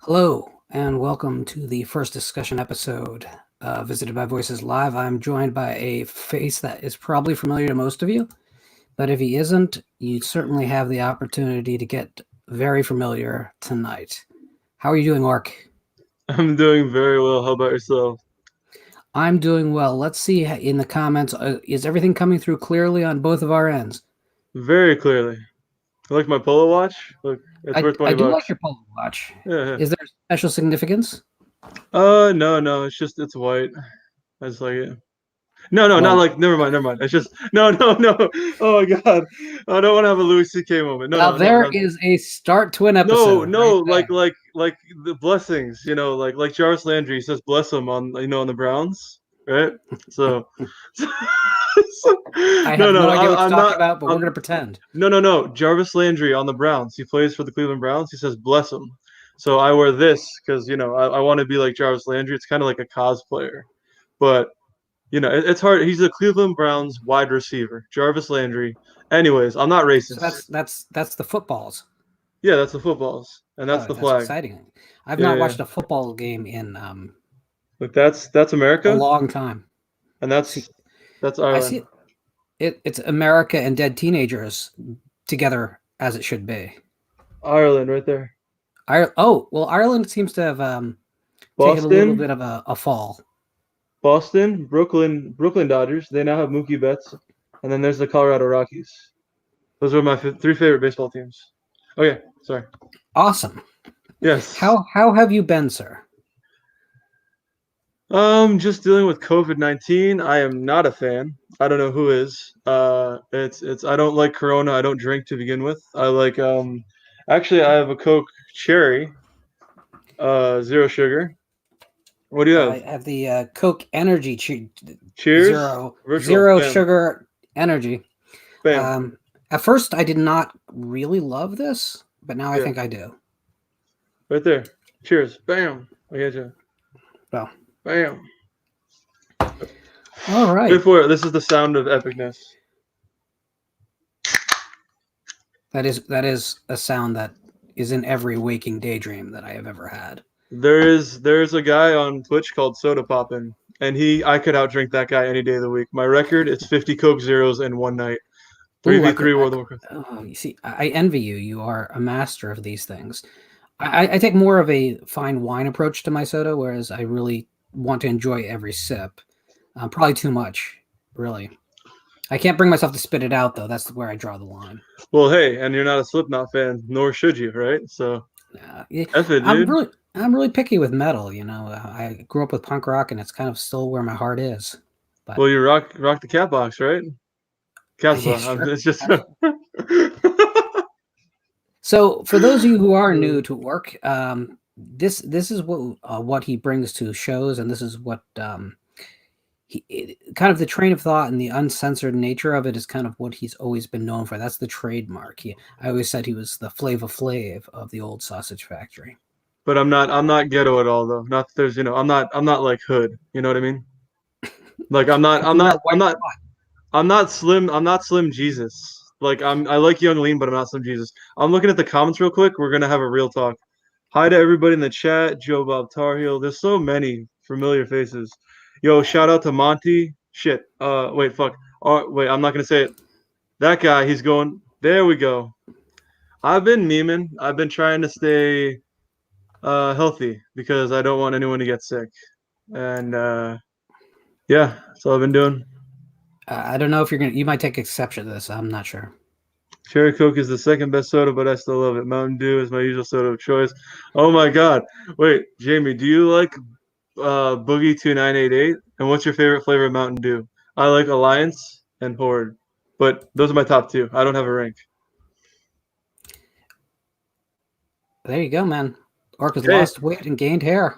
Hello, and welcome to the first discussion episode of Visited by Voices Live. I'm joined by a face that is probably familiar to most of you, but if he isn't, you certainly have the opportunity to get very familiar tonight. How are you doing, Orc? I'm doing very well. How about yourself? I'm doing well. Let's see in the comments, is everything coming through clearly on both of our ends? Very clearly. You like my polo watch? Look, it's worth 20 I do bucks. like your polo watch. Yeah. Is there special significance? No. It's white. I just like it. No, not like. Never mind. It's just no. Oh my God, I don't want to have a Louis C.K. moment. No. There is a start to an episode. No, right like the blessings. Like Jarvis Landry says, bless him on on the Browns, right? So. I have no idea what you're talking about, but we're going to pretend. No. Jarvis Landry on the Browns. He plays for the Cleveland Browns. He says, bless him. So I wear this because, I want to be like Jarvis Landry. It's kind of like a cosplayer. But, it's hard. He's a Cleveland Browns wide receiver, Jarvis Landry. Anyways, I'm not racist. So that's the footballs. Yeah, that's the footballs. And that's the flag. That's exciting. I've not watched a football game in but that's America? A long time. And that's Ireland. I see it's America and dead teenagers together as it should be. Ireland right there. Ireland seems to have taken a little bit of a fall. Boston, Brooklyn Dodgers. They now have Mookie Betts. And then there's the Colorado Rockies. Those are my three favorite baseball teams. Okay, sorry. Awesome. Yes. How have you been, sir? Just dealing with COVID-19. I am not a fan. I don't know who is. It's I don't like Corona. I don't drink to begin with. I like actually I have a Coke Cherry, 0 sugar. What do you have? I have the Coke Energy Cheers. Zero sugar energy. Bam. At first, I did not really love this, but now I think I do. Right there. Cheers. Bam. I get you. Well. Bam. All right. This is the sound of epicness. That is a sound that is in every waking daydream that I have ever had. There's a guy on Twitch called Soda Poppin', and I could outdrink that guy any day of the week. My record is 50 Coke Zeros in one night. 3v3 World of Warcraft. Oh, you see, I envy you. You are a master of these things. I take more of a fine wine approach to my soda, whereas I really want to enjoy every sip. Probably too much, really. I can't bring myself to spit it out, though. That's where I draw the line. Well, hey, and you're not a Slipknot fan, nor should you, right? So, I'm really picky with metal. I grew up with punk rock, and it's kind of still where my heart is. But, well, you rock the cat box, right? Cat box. Sure. It's just. So, for those of you who are new to Orc, this is what he brings to shows, and this is what kind of the train of thought and the uncensored nature of it is kind of what he's always been known for. That's the trademark. I always said he was the Flava Flav of the old sausage factory. But I'm not ghetto at all, though. Not there's I'm not like hood. You know what I mean? Like I'm not Slim Jesus. Like I like Young Lean, but I'm not Slim Jesus. I'm looking at the comments real quick. We're gonna have a real talk. Hi to everybody in the chat. Joe Bob Tar Heel. There's so many familiar faces. Yo, shout out to Monty. Shit. Wait, fuck. Wait, I'm not gonna say it. That guy, he's going. There we go. I've been memeing. I've been trying to stay healthy because I don't want anyone to get sick. And yeah, that's all I've been doing. I don't know if you might take exception to this. I'm not sure. Cherry Coke is the second best soda, but I still love it. Mountain Dew is my usual soda of choice. Oh my God. Wait, Jamie, do you like Boogie 2988? And what's your favorite flavor of Mountain Dew? I like Alliance and Horde, but those are my top two. I don't have a rank. There you go, man. Orc has Hey. lost weight and gained hair.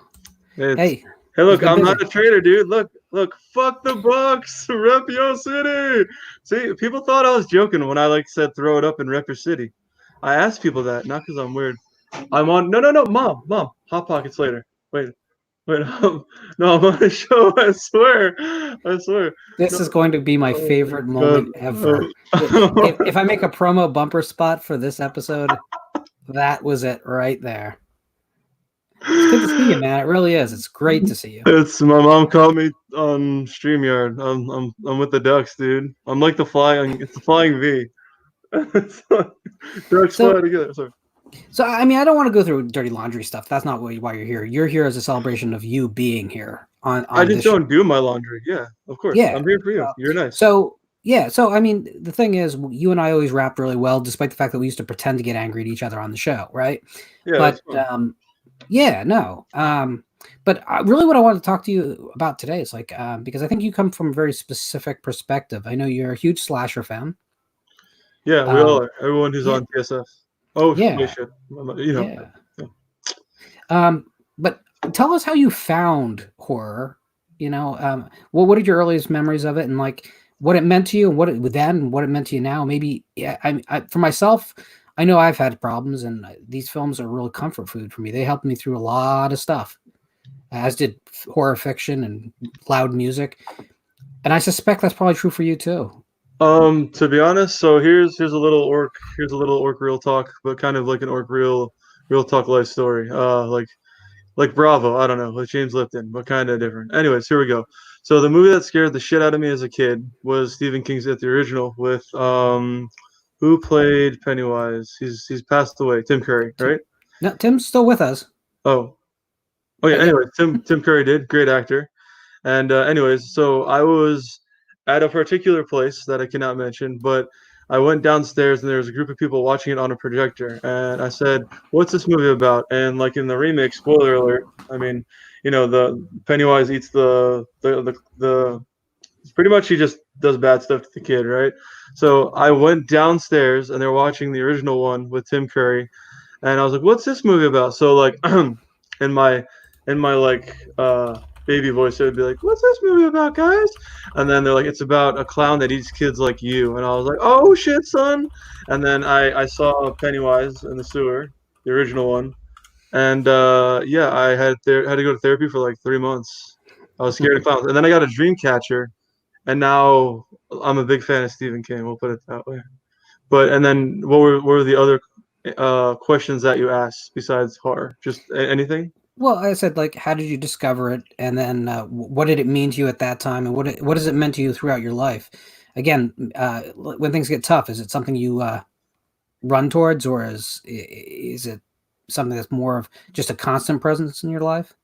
Hey, look, been I'm busy. not a traitor, dude. Look, fuck the Bucks, rep your city. See, people thought I was joking when I like said throw it up and rep your city. I asked people that, not because I'm weird. I'm on. No, mom, hot pockets later. Wait, no, I'm on a show. I swear. This is going to be my favorite moment ever. If I make a promo bumper spot for this episode, that was it right there. It's good to see you, man. It really is. It's great to see you. It's my mom called me on StreamYard. I'm with the Ducks, dude. I'm like the flying. It's the flying V. Ducks fly together. Sorry. So I mean, I don't want to go through dirty laundry stuff. That's not why you're here. You're here as a celebration of you being here. I just don't do my laundry. Yeah, of course. Yeah, I'm here for you. You're nice. So yeah, so I mean, the thing is, you and I always rap really well, despite the fact that we used to pretend to get angry at each other on the show, right? Yeah, but yeah, no. But really, what I wanted to talk to you about today is like because I think you come from a very specific perspective. I know you're a huge slasher fan. Yeah, we all are. Everyone who's on TSF. Oh yeah, shit. You know. Yeah. But tell us how you found horror. You know, what are your earliest memories of it, and like what it meant to you, and what it meant to you now? Maybe, yeah. I for myself, I know I've had problems, and these films are real comfort food for me. They helped me through a lot of stuff, as did horror fiction and loud music. And I suspect that's probably true for you too. To be honest, so here's a little orc real talk, but kind of like an orc real talk life story. Like Bravo, I don't know, with James Lipton, but kind of different. Anyways, here we go. So the movie that scared the shit out of me as a kid was Stephen King's It, the original, with who played Pennywise? He's passed away. Tim Curry, right? No, Tim's still with us. Oh yeah. Anyways, Tim Curry did, great actor. And anyways, so I was at a particular place that I cannot mention, but I went downstairs and there was a group of people watching it on a projector, and I said, "What's this movie about?" And like in the remake, spoiler alert. I mean, you know, the Pennywise eats the pretty much he just does bad stuff to the kid, right? So I went downstairs and they're watching the original one with Tim Curry, and I was like, "What's this movie about?" So like, in my like baby voice, it would be like, "What's this movie about, guys?" And then they're like, "It's about a clown that eats kids like you." And I was like, "Oh shit, son!" And then I saw Pennywise in the sewer, the original one, and yeah, I had to go to therapy for like 3 months. I was scared of clowns, and then I got a dream catcher, and now I'm a big fan of Stephen King. We'll put it that way. But and then what were the other questions that you asked besides horror? Just anything? Well, I said, like, how did you discover it, and then what did it mean to you at that time, and what has it meant to you throughout your life? Again, when things get tough, is it something you run towards, or is it something that's more of just a constant presence in your life?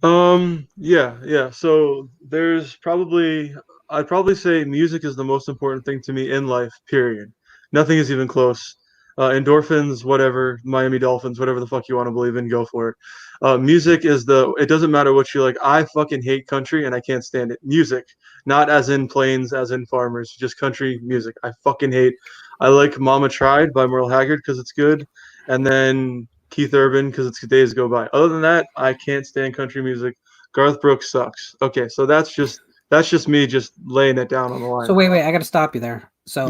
Yeah. So I'd probably say music is the most important thing to me in life, period. Nothing is even close. Endorphins, whatever, Miami Dolphins, whatever the fuck you want to believe in, go for it. Music is it doesn't matter what you like. I fucking hate country and I can't stand it. Music, not as in planes, as in farmers, just country music. I fucking hate. I like Mama Tried by Merle Haggard because it's good. And then Keith Urban because it's Days Go By. Other than that, I can't stand country music. Garth Brooks sucks. Okay, so that's just me just laying it down on the line. So wait, I got to stop you there. So,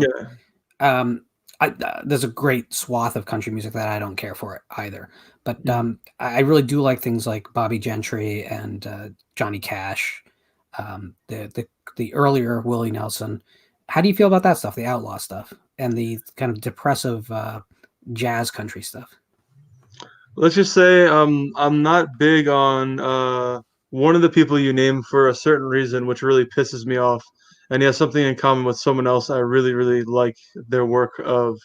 yeah. There's a great swath of country music that I don't care for it either. But I really do like things like Bobby Gentry and Johnny Cash, the earlier Willie Nelson. How do you feel about that stuff, the outlaw stuff, and the kind of depressive jazz country stuff? Let's just say I'm not big on one of the people you name for a certain reason, which really pisses me off. And he has something in common with someone else I really, really like their work of.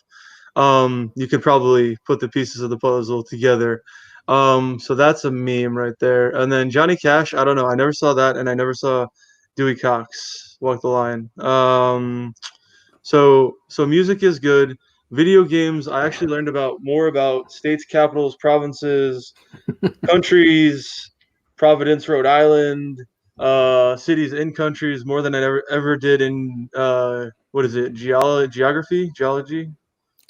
You could probably put the pieces of the puzzle together. So that's a meme right there. And then Johnny Cash, I don't know. I never saw that, and I never saw Dewey Cox Walk the Line. So music is good. Video games, I actually learned about more about states, capitals, provinces, countries, Providence, Rhode Island, cities in countries more than I ever did in what is it? Geography, geography,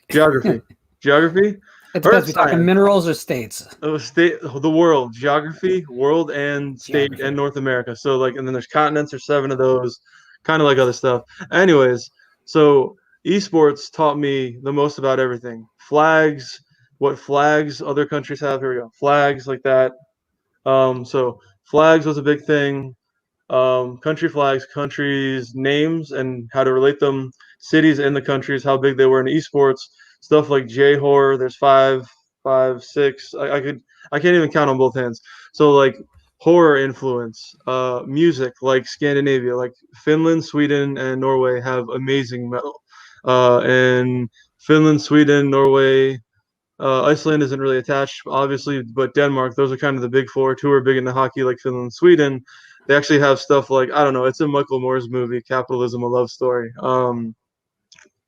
It or depends. We talking science. minerals or states? State, the world, geography, world and state Geography. and North America. So like, and then there's continents. There's 7 of those, kind of like other stuff. Anyways, so esports taught me the most about everything. Flags, what flags other countries have. Here we go. Flags like that. So flags was a big thing. Country flags, countries, names, and how to relate them. Cities in the countries, how big they were in esports. Stuff like J horror. There's five, six. I can't even count on both hands. So like horror influence, music like Scandinavia, like Finland, Sweden, and Norway have amazing metal. And Finland, Sweden, Norway, Iceland isn't really attached, obviously, but Denmark, those are kind of the big four. 2 are big into hockey, like Finland and Sweden. They actually have stuff like, I don't know, it's a Michael Moore's movie, Capitalism, a Love Story.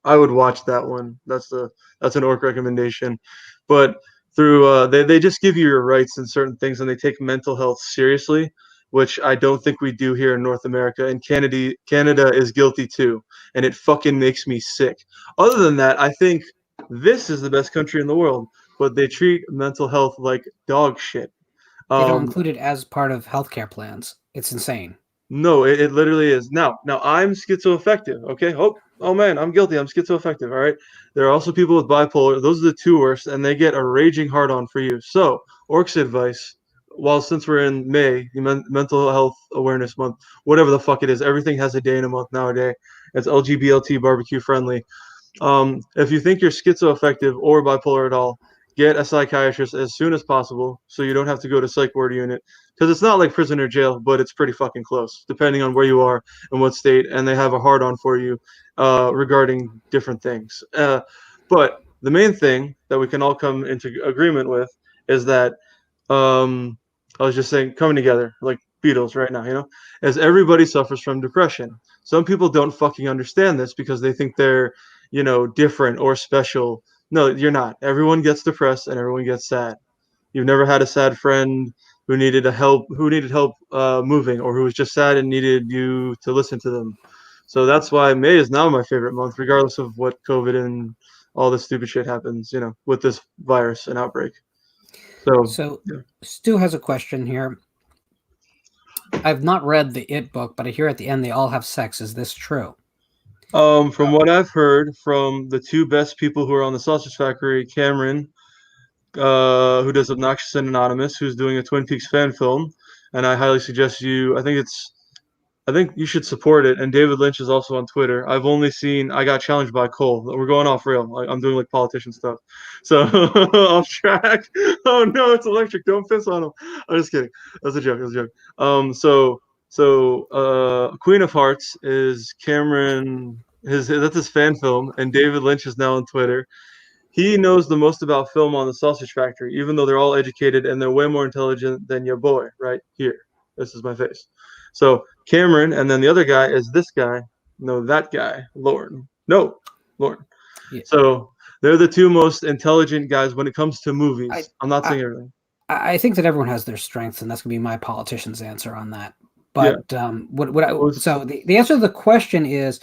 I would watch that one. That's an orc recommendation. But through they just give you your rights in certain things, and they take mental health seriously, which I don't think we do here in North America. And Canada is guilty too, and it fucking makes me sick. Other than that, I think this is the best country in the world, but they treat mental health like dog shit. They don't Um, include it as part of healthcare plans. It's insane. No, it literally is. Now I'm schizoaffective. Okay. Oh man, I'm guilty. I'm schizoaffective. All right. There are also people with bipolar. Those are the 2 worst, and they get a raging hard on for you. So, Orc's advice. Well, since we're in May, Mental Health Awareness Month, whatever the fuck it is, everything has a day in a month nowadays. It's LGBT barbecue friendly. If you think you're schizoaffective or bipolar at all, get a psychiatrist as soon as possible so you don't have to go to psych ward unit, because it's not like prison or jail, but it's pretty fucking close depending on where you are and what state, and they have a hard on for you regarding different things. But the main thing that we can all come into agreement with is that um, I was just saying, coming together like Beatles right now, as everybody suffers from depression. Some people don't fucking understand this because they think they're, different or special. No, you're not. Everyone gets depressed and everyone gets sad. You've never had a sad friend who needed help moving, or who was just sad and needed you to listen to them. So that's why May is now my favorite month, regardless of what COVID and all this stupid shit happens, with this virus and outbreak. So Yeah. Stu has a question here. I've not read the It book, but I hear at the end they all have sex. Is this true? From what I've heard from the 2 best people who are on the Sausage Factory, Cameron, who does Obnoxious and Anonymous, who's doing a Twin Peaks fan film, and I highly suggest you. I think you should support it. And David Lynch is also on Twitter. I got challenged by Cole. We're going off rail. I'm doing like politician stuff. So off track. Oh no, it's electric. Don't piss on him. I'm just kidding. That's a joke. That's a joke. Queen of Hearts is Cameron. That's his fan film, and David Lynch is now on Twitter. He knows the most about film on the Sausage Factory, even though they're all educated and they're way more intelligent than your boy right here. This is my face. So Cameron, and then the other guy is this guy. No, that guy, Lauren. No, Lauren. Yeah. So they're the 2 most intelligent guys when it comes to movies. I'm not saying everything. I think that everyone has their strengths, and that's going to be my politician's answer on that. Yeah. But so the answer to the question is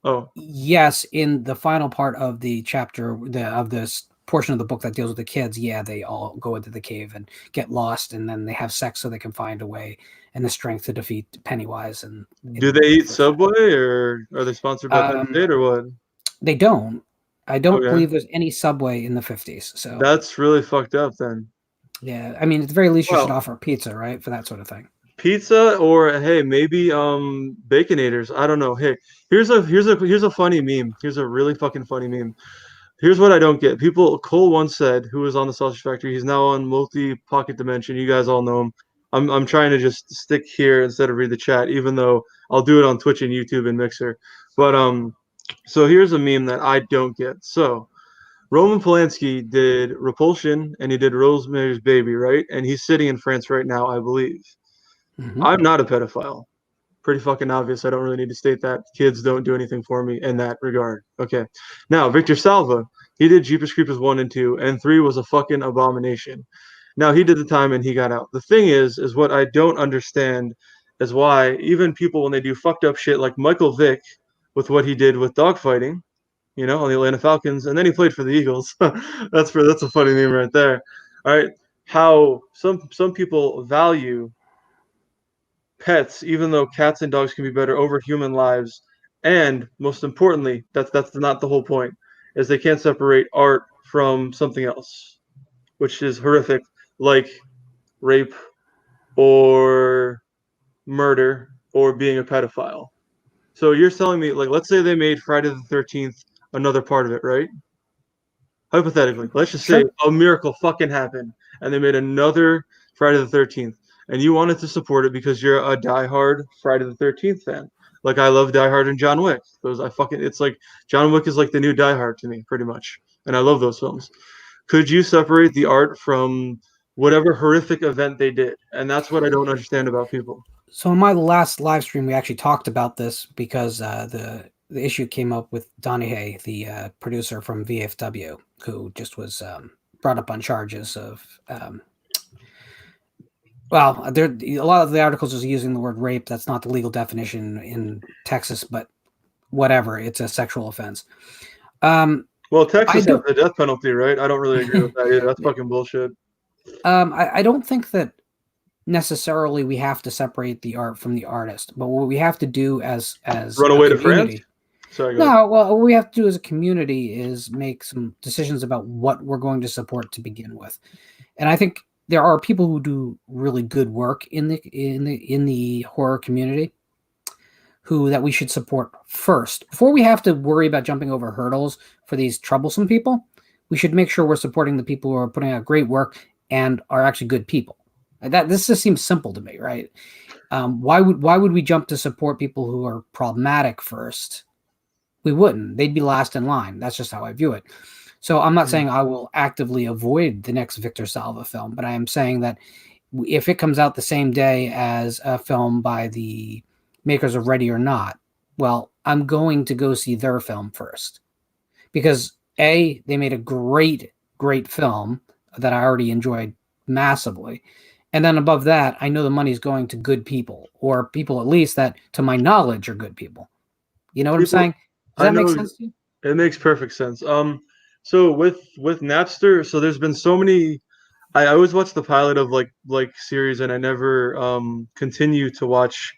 Oh, yes. In the final part of the chapter, of this portion of the book that deals with the kids, yeah, they all go into the cave and get lost, and then they have sex so they can find a way and the strength to defeat Pennywise. And do they eat Subway, or are they sponsored by Penn State, or what? They don't. I don't Okay. believe there's any Subway in the 50s. So That's really fucked up then. yeah, I mean, at the very least, you should Well, offer pizza, right, for that sort of thing. Pizza or hey, maybe baconators. I don't know. Hey, here's a funny meme. Here's a really fucking funny meme. Here's what I don't get. People Cole once said, who was on the Sausage Factory, he's now on Multi Pocket Dimension. You guys all know him. I'm trying to just stick here instead of read the chat, even though I'll do it on Twitch and YouTube and Mixer. But so here's a meme that I don't get. So Roman Polanski did Repulsion and he did Rosemary's Baby, right? And he's sitting in France right now, I believe. Mm-hmm. I'm not a pedophile. Pretty fucking obvious. I don't really need to state that. Kids don't do anything for me in that regard. Okay. Now, Victor Salva, he did Jeepers Creepers 1 and 2, and 3 was a fucking abomination. Now, he did the time and he got out. The thing is what I don't understand is why even people, when they do fucked up shit like Michael Vick with what he did with dogfighting, on the Atlanta Falcons, and then he played for the Eagles. That's a funny name right there. All right. How some people value pets, even though cats and dogs can be better over human lives. And most importantly, that's not the whole point, is they can't separate art from something else, which is horrific, like rape or murder or being a pedophile. So you're telling me, like, let's say they made Friday the 13th another part of it, right? Hypothetically, let's just say Sure. a miracle fucking happened and they made another Friday the 13th and you wanted to support it because you're a diehard Friday the 13th fan. Like I love Die Hard and John Wick. It's like John Wick is like the new Die Hard to me, pretty much. And I love those films. Could you separate the art from whatever horrific event they did? And that's what I don't understand about people. So in my last live stream, we actually talked about this because the issue came up with Donahue, the producer from VFW, who just was brought up on charges of. Well, there a lot of the articles is using the word rape. That's not the legal definition in Texas, but whatever. It's a sexual offense. Well, I Texas has don't. the death penalty, right? I don't really agree with that either. That's fucking bullshit. I don't think that necessarily we have to separate the art from the artist, but what we have to do as Run a away to France? community. Sorry, go ahead. No, well, what we have to do as a community is make some decisions about what we're going to support to begin with. And I think there are people who do really good work in the horror community who that we should support first. Before we have to worry about jumping over hurdles for these troublesome people, we should make sure we're supporting the people who are putting out great work and are actually good people. This just seems simple to me, right? Why would we jump to support people who are problematic first? We wouldn't. They'd be last in line. That's just how I view it. So I'm not saying I will actively avoid the next Victor Salva film, but I am saying that if it comes out the same day as a film by the makers of Ready or Not, well, I'm going to go see their film first. Because A, they made a great film that I already enjoyed massively. And then above that, I know the money's going to good people, or people at least that, to my knowledge, are good people. You know what I'm People, saying? Does I that make know sense to you? it makes perfect sense. So with Napster, so there's been so many. I always watch the pilot of like series, and I never continue to watch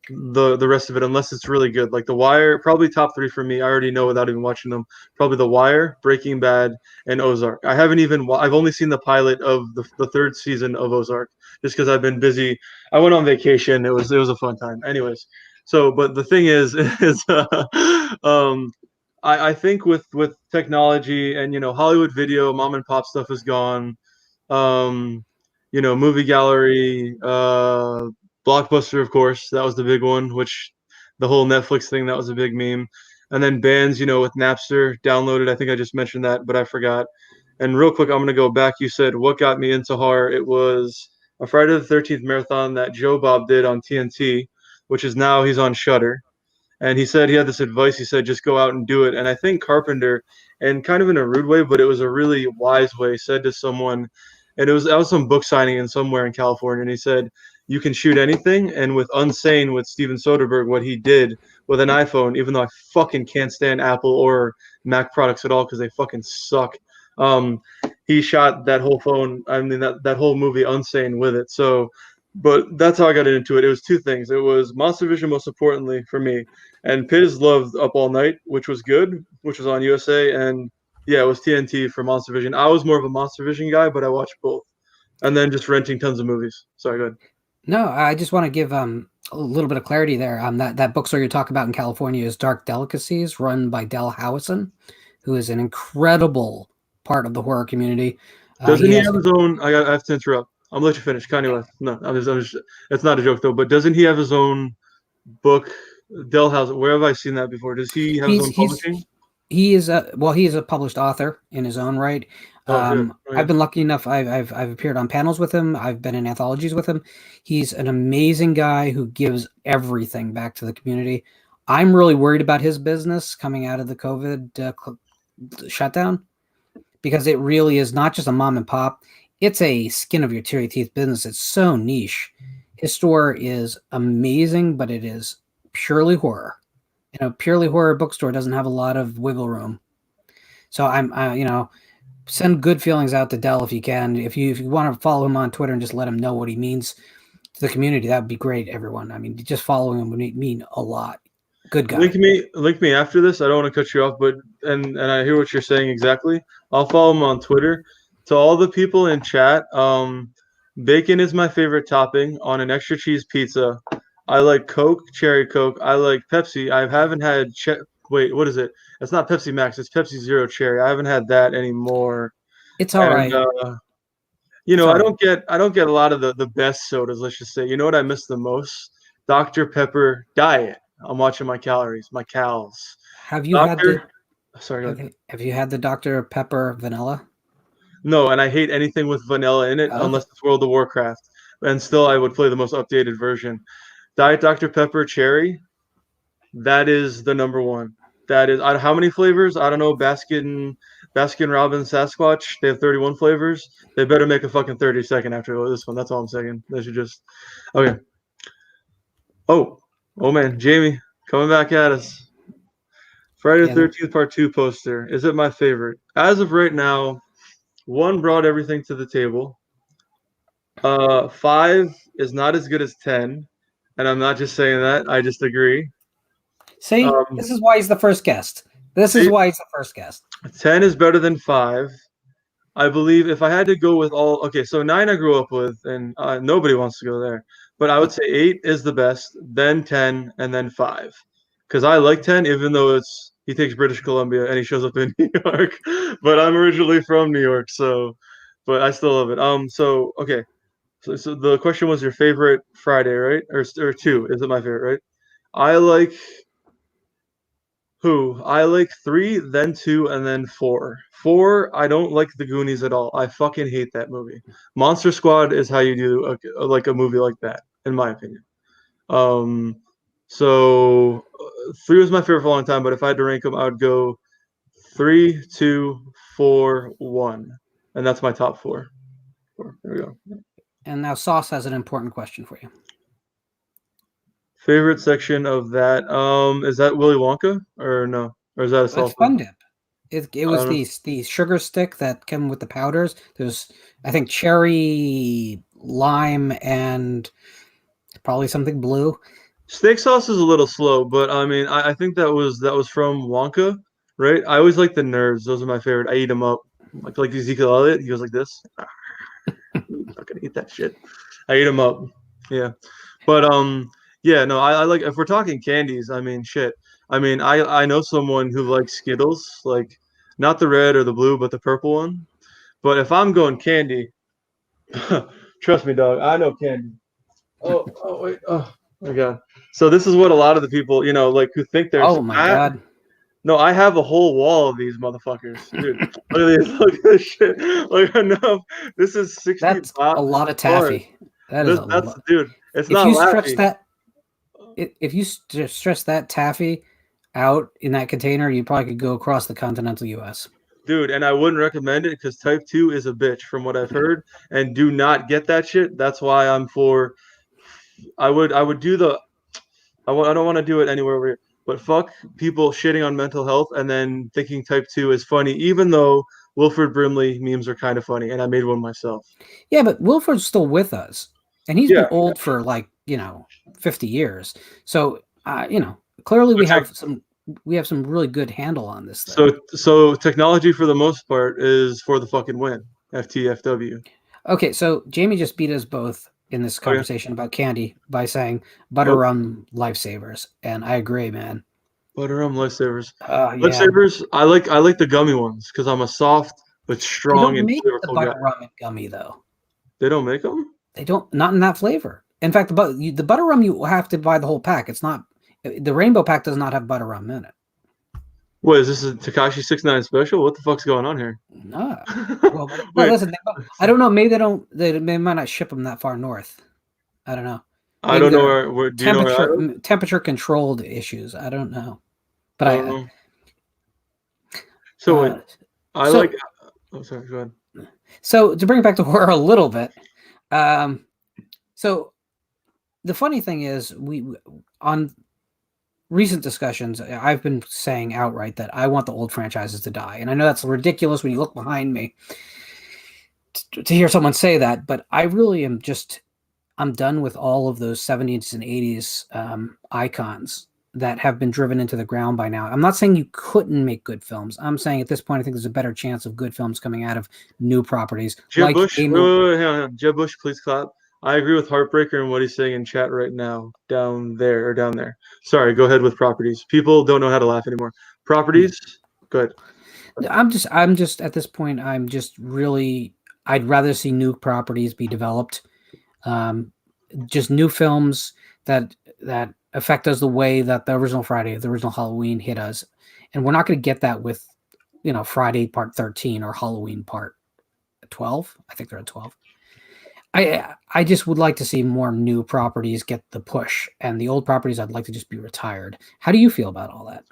the rest of it unless it's really good. Like The Wire, probably top three for me. I already know without even watching them. Probably The Wire, Breaking Bad, and Ozark. I haven't even. I've only seen the pilot of the third season of Ozark, just because I've been busy. I went on vacation. It was a fun time. Anyways, so but the thing is is I think with technology and Hollywood video, mom and pop stuff is gone. Um, movie gallery, Blockbuster, of course, that was the big one. Which the whole Netflix thing, that was a big meme. And then bands, with Napster downloaded. I think I just mentioned that, but I forgot. And real quick, I'm gonna go back. You said what got me into horror? It was a Friday the 13th marathon that Joe Bob did on TNT, which is now he's on Shutter. And he said he had this advice. He said, just go out and do it. And I think Carpenter, and kind of in a rude way, but it was a really wise way, said to someone, and I was some book signing in somewhere in California, and he said, you can shoot anything. And with Unsane, with Steven Soderbergh, what he did with an iPhone, even though I fucking can't stand Apple or Mac products at all because they fucking suck. Um, he shot that whole phone, I mean, that whole movie Unsane with it. So, but that's how I got into it. It was two things. It was Monster Vision, most importantly for me, and Piz loved Up All Night, which was good, which was on USA, and yeah, it was TNT for Monster Vision. I was more of a Monster Vision guy, but I watched both, and then just renting tons of movies. Sorry, go ahead. No, I just want to give a little bit of clarity there. That bookstore you talk about in California is Dark Delicacies, run by Del Howison, who is an incredible part of the horror community. Doesn't He he has have his own? I have to interrupt. I'm gonna let you finish. Kanye West. No, I'm just. It's not a joke though. But doesn't he have his own book? Dell House. Where have I seen that before? Does he have his own he's publishing? he is a well, he is a published author in his own right. Oh shit. I've Okay. been lucky enough. I've appeared on panels with him. I've been in anthologies with him. He's an amazing guy who gives everything back to the community. I'm really worried about his business coming out of the COVID shutdown because it really is not just a mom and pop. It's a skin of your teeth business. It's so niche. His store is amazing, but it is purely horror. Purely horror bookstore doesn't have a lot of wiggle room. So send good feelings out to Dell if you can. If you want to follow him on Twitter and just let him know what he means to the community, that would be great, everyone. I mean, just following him would mean a lot. Good guy. Link me after this. I don't want to cut you off, but and I hear what you're saying exactly. I'll follow him on Twitter. To all the people in chat, bacon is my favorite topping on an extra cheese pizza. I like Coke, cherry Coke. I like Pepsi. I haven't had wait, what is it? It's not Pepsi Max. It's Pepsi Zero Cherry. I haven't had that anymore. It's all And right. you know, All right. I don't get a lot of the best sodas. Let's just say. You know what I miss the most? Dr Pepper Diet. I'm watching my calories, my cals. Have you had the Doctor, sorry, go ahead. have you had the Dr. Pepper vanilla? No, and I hate anything with vanilla in it Okay. unless it's World of Warcraft. And still, I would play the most updated version. Diet Dr Pepper Cherry. That is the number one. That is how many flavors? I don't know. Baskin Robbins Sasquatch. They have 31 flavors. They better make a fucking 30-second after this one. That's all I'm saying. They should just okay. Oh man, Jamie coming back at us. Friday the Yeah. 13th Part 2 poster. Is it my favorite? As of right now, one brought everything to the table. 5 is not as good as 10, and I'm not just saying that. I just agree. See, Um, this is why he's the first guest. This is see, why he's the first guest. 10 is better than 5. I believe if I had to go with all, okay, so 9 I grew up with, and nobody wants to go there. But I would say 8 is the best, then 10, and then 5. Because I like 10, even though he takes British Columbia and he shows up in New York. But I'm originally from New York, but I still love it. So okay, so the question was your favorite Friday, right? Or 2? Is it my favorite, right? I like I like 3, then 2, and then 4. 4, I don't like the Goonies at all. I fucking hate that movie. Monster Squad is how you do like a movie like that, in my opinion. Um, so 3 was my favorite for a long time, but if I had to rank them, I would go 3, 2, 4, 1, and that's my top 4. There we go. And now Sauce has an important question for you. Favorite section of that? Is that Willy Wonka or no? Or is that a It's salsa? Fun Dip. It I was don't know. the sugar stick that came with the powders. There's, I think, cherry, lime, and probably something blue. Steak sauce is a little slow, but I mean, I think that was from Wonka, right? I always like the nerds; those are my favorite. I eat them up, like Ezekiel Elliott. He goes like this. I'm not gonna eat that shit. I eat them up. Yeah, but yeah, no, I like if we're talking candies. I mean, shit. I mean, I know someone who likes Skittles, like not the red or the blue, but the purple one. But if I'm going candy, trust me, dog, I know candy. Oh wait, oh my god. So this is what a lot of the people, like who think they're Oh my fat. god, No, I have a whole wall of these motherfuckers, dude. Look at these. Look at this shit. Look enough. This is 60 that's a lot of bars. taffy. That is a That's lot. dude. It's If not you stretch laffy, that, if you stretch that taffy out in that container, you probably could go across the continental U.S. dude. And I wouldn't recommend it because type 2 is a bitch, from what I've heard. And do not get that shit. That's why I'm for. I would do the. I don't want to do it anywhere over here. But fuck people shitting on mental health and then thinking type 2 is funny, even though Wilford Brimley memes are kind of funny, and I made one myself. Yeah, but Wilford's still with us, and he's been Yeah, old for 50 years. So clearly we have some really good handle on this thing. so technology for the most part is for the fucking win. FTFW. Okay, so Jamie just beat us both in this Oh yeah, conversation about candy by saying butter yep. rum lifesavers, and I agree, man. Butterrum lifesavers. Yeah, Lifesavers. I like the gummy ones because I'm a soft but they strong don't and make the flavorful guy. butter rum and gummy though. They don't make them. They don't, not in that flavor. In fact, the butter rum you have to buy the whole pack. It's not the rainbow pack does not have butter rum in it. What is this? A Takashi 69 special? What the fuck's going on here? No. Well, but Wait, listen, I don't know. Maybe they don't. They might not ship them that far north. I don't know. I Maybe don't know they're where. Do you know where I live? temperature controlled issues. I don't know. But I Um, so wait, I like. so Oh, sorry. Go ahead. so to bring it back to horror a little bit. Um, so the funny thing is, we on recent discussions, I've been saying outright that I want the old franchises to die, and I know that's ridiculous when you look behind me to hear someone say that, but I really am just I'm done with all of those 70s and 80s icons that have been driven into the ground by now. I'm not saying you couldn't make good films. I'm saying at this point, I think there's a better chance of good films coming out of new properties Jeb like Bush. Wait, hang on. Jeb Bush, please clap. I agree with Heartbreaker and what he's saying in chat right now. Down there or down there. Sorry. Go ahead with properties. People don't know how to laugh anymore. Properties. Go ahead. I'm just at this point, I'm just really, I'd rather see new properties be developed. Um, just new films that affect us the way that the original Friday, the original Halloween hit us, and we're not going to get that with Friday Part 13 or Halloween Part 12. I think they're at 12. I just would like to see more new properties get the push, and the old properties I'd like to just be retired. How do you feel about all that?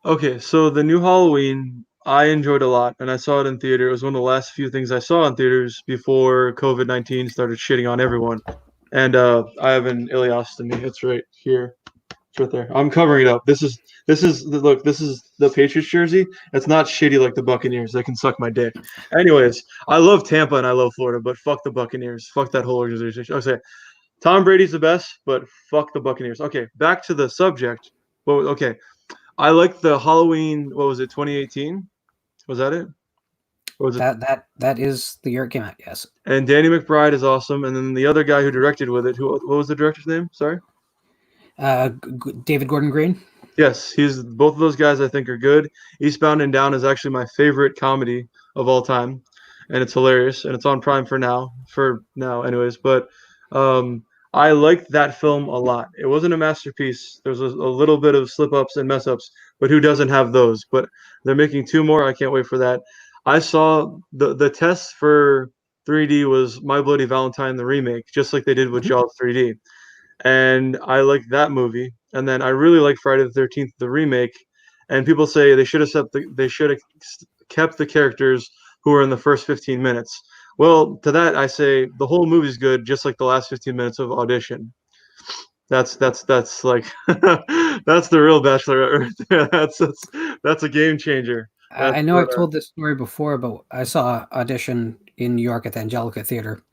Okay, so the new Halloween I enjoyed a lot, and I saw it in theater. It was one of the last few things I saw in theaters before COVID-19 started shitting on everyone. And I have an ileostomy. It's right here. It's right there. I'm covering it up. Look. This is the Patriots jersey. It's not shitty like the Buccaneers. They can suck my dick. Anyways, I love Tampa and I love Florida, but fuck the Buccaneers. Fuck that whole organization. Okay, Tom Brady's the best, but fuck the Buccaneers. Okay, back to the subject. Well, okay, I like the Halloween. What was it? 2018? Was that it? Or was it? That is the year it came out. Yes. And Danny McBride is awesome. And then the other guy who directed with it. What was the director's name? Sorry. David Gordon Green. Yes, he's both of those guys. I think are good. Eastbound and Down is actually my favorite comedy of all time, and it's hilarious. And it's on Prime for now, anyways. But I liked that film a lot. It wasn't a masterpiece. There's a little bit of slip ups and mess ups, but who doesn't have those? But they're making two more. I can't wait for that. I saw the test for 3D was My Bloody Valentine the remake, just like they did with Mhm. Jaws 3D, and I like that movie. And then I really like Friday the 13th, the remake. And people say they should have kept the characters who were in the first 15 minutes. Well, to that I say the whole movie's good, just like the last 15 minutes of Audition. That's like that's the real Bachelorette right there. That's a game changer. That's I know what. I've told this story before, but I saw Audition in New York at the Angelica Theater,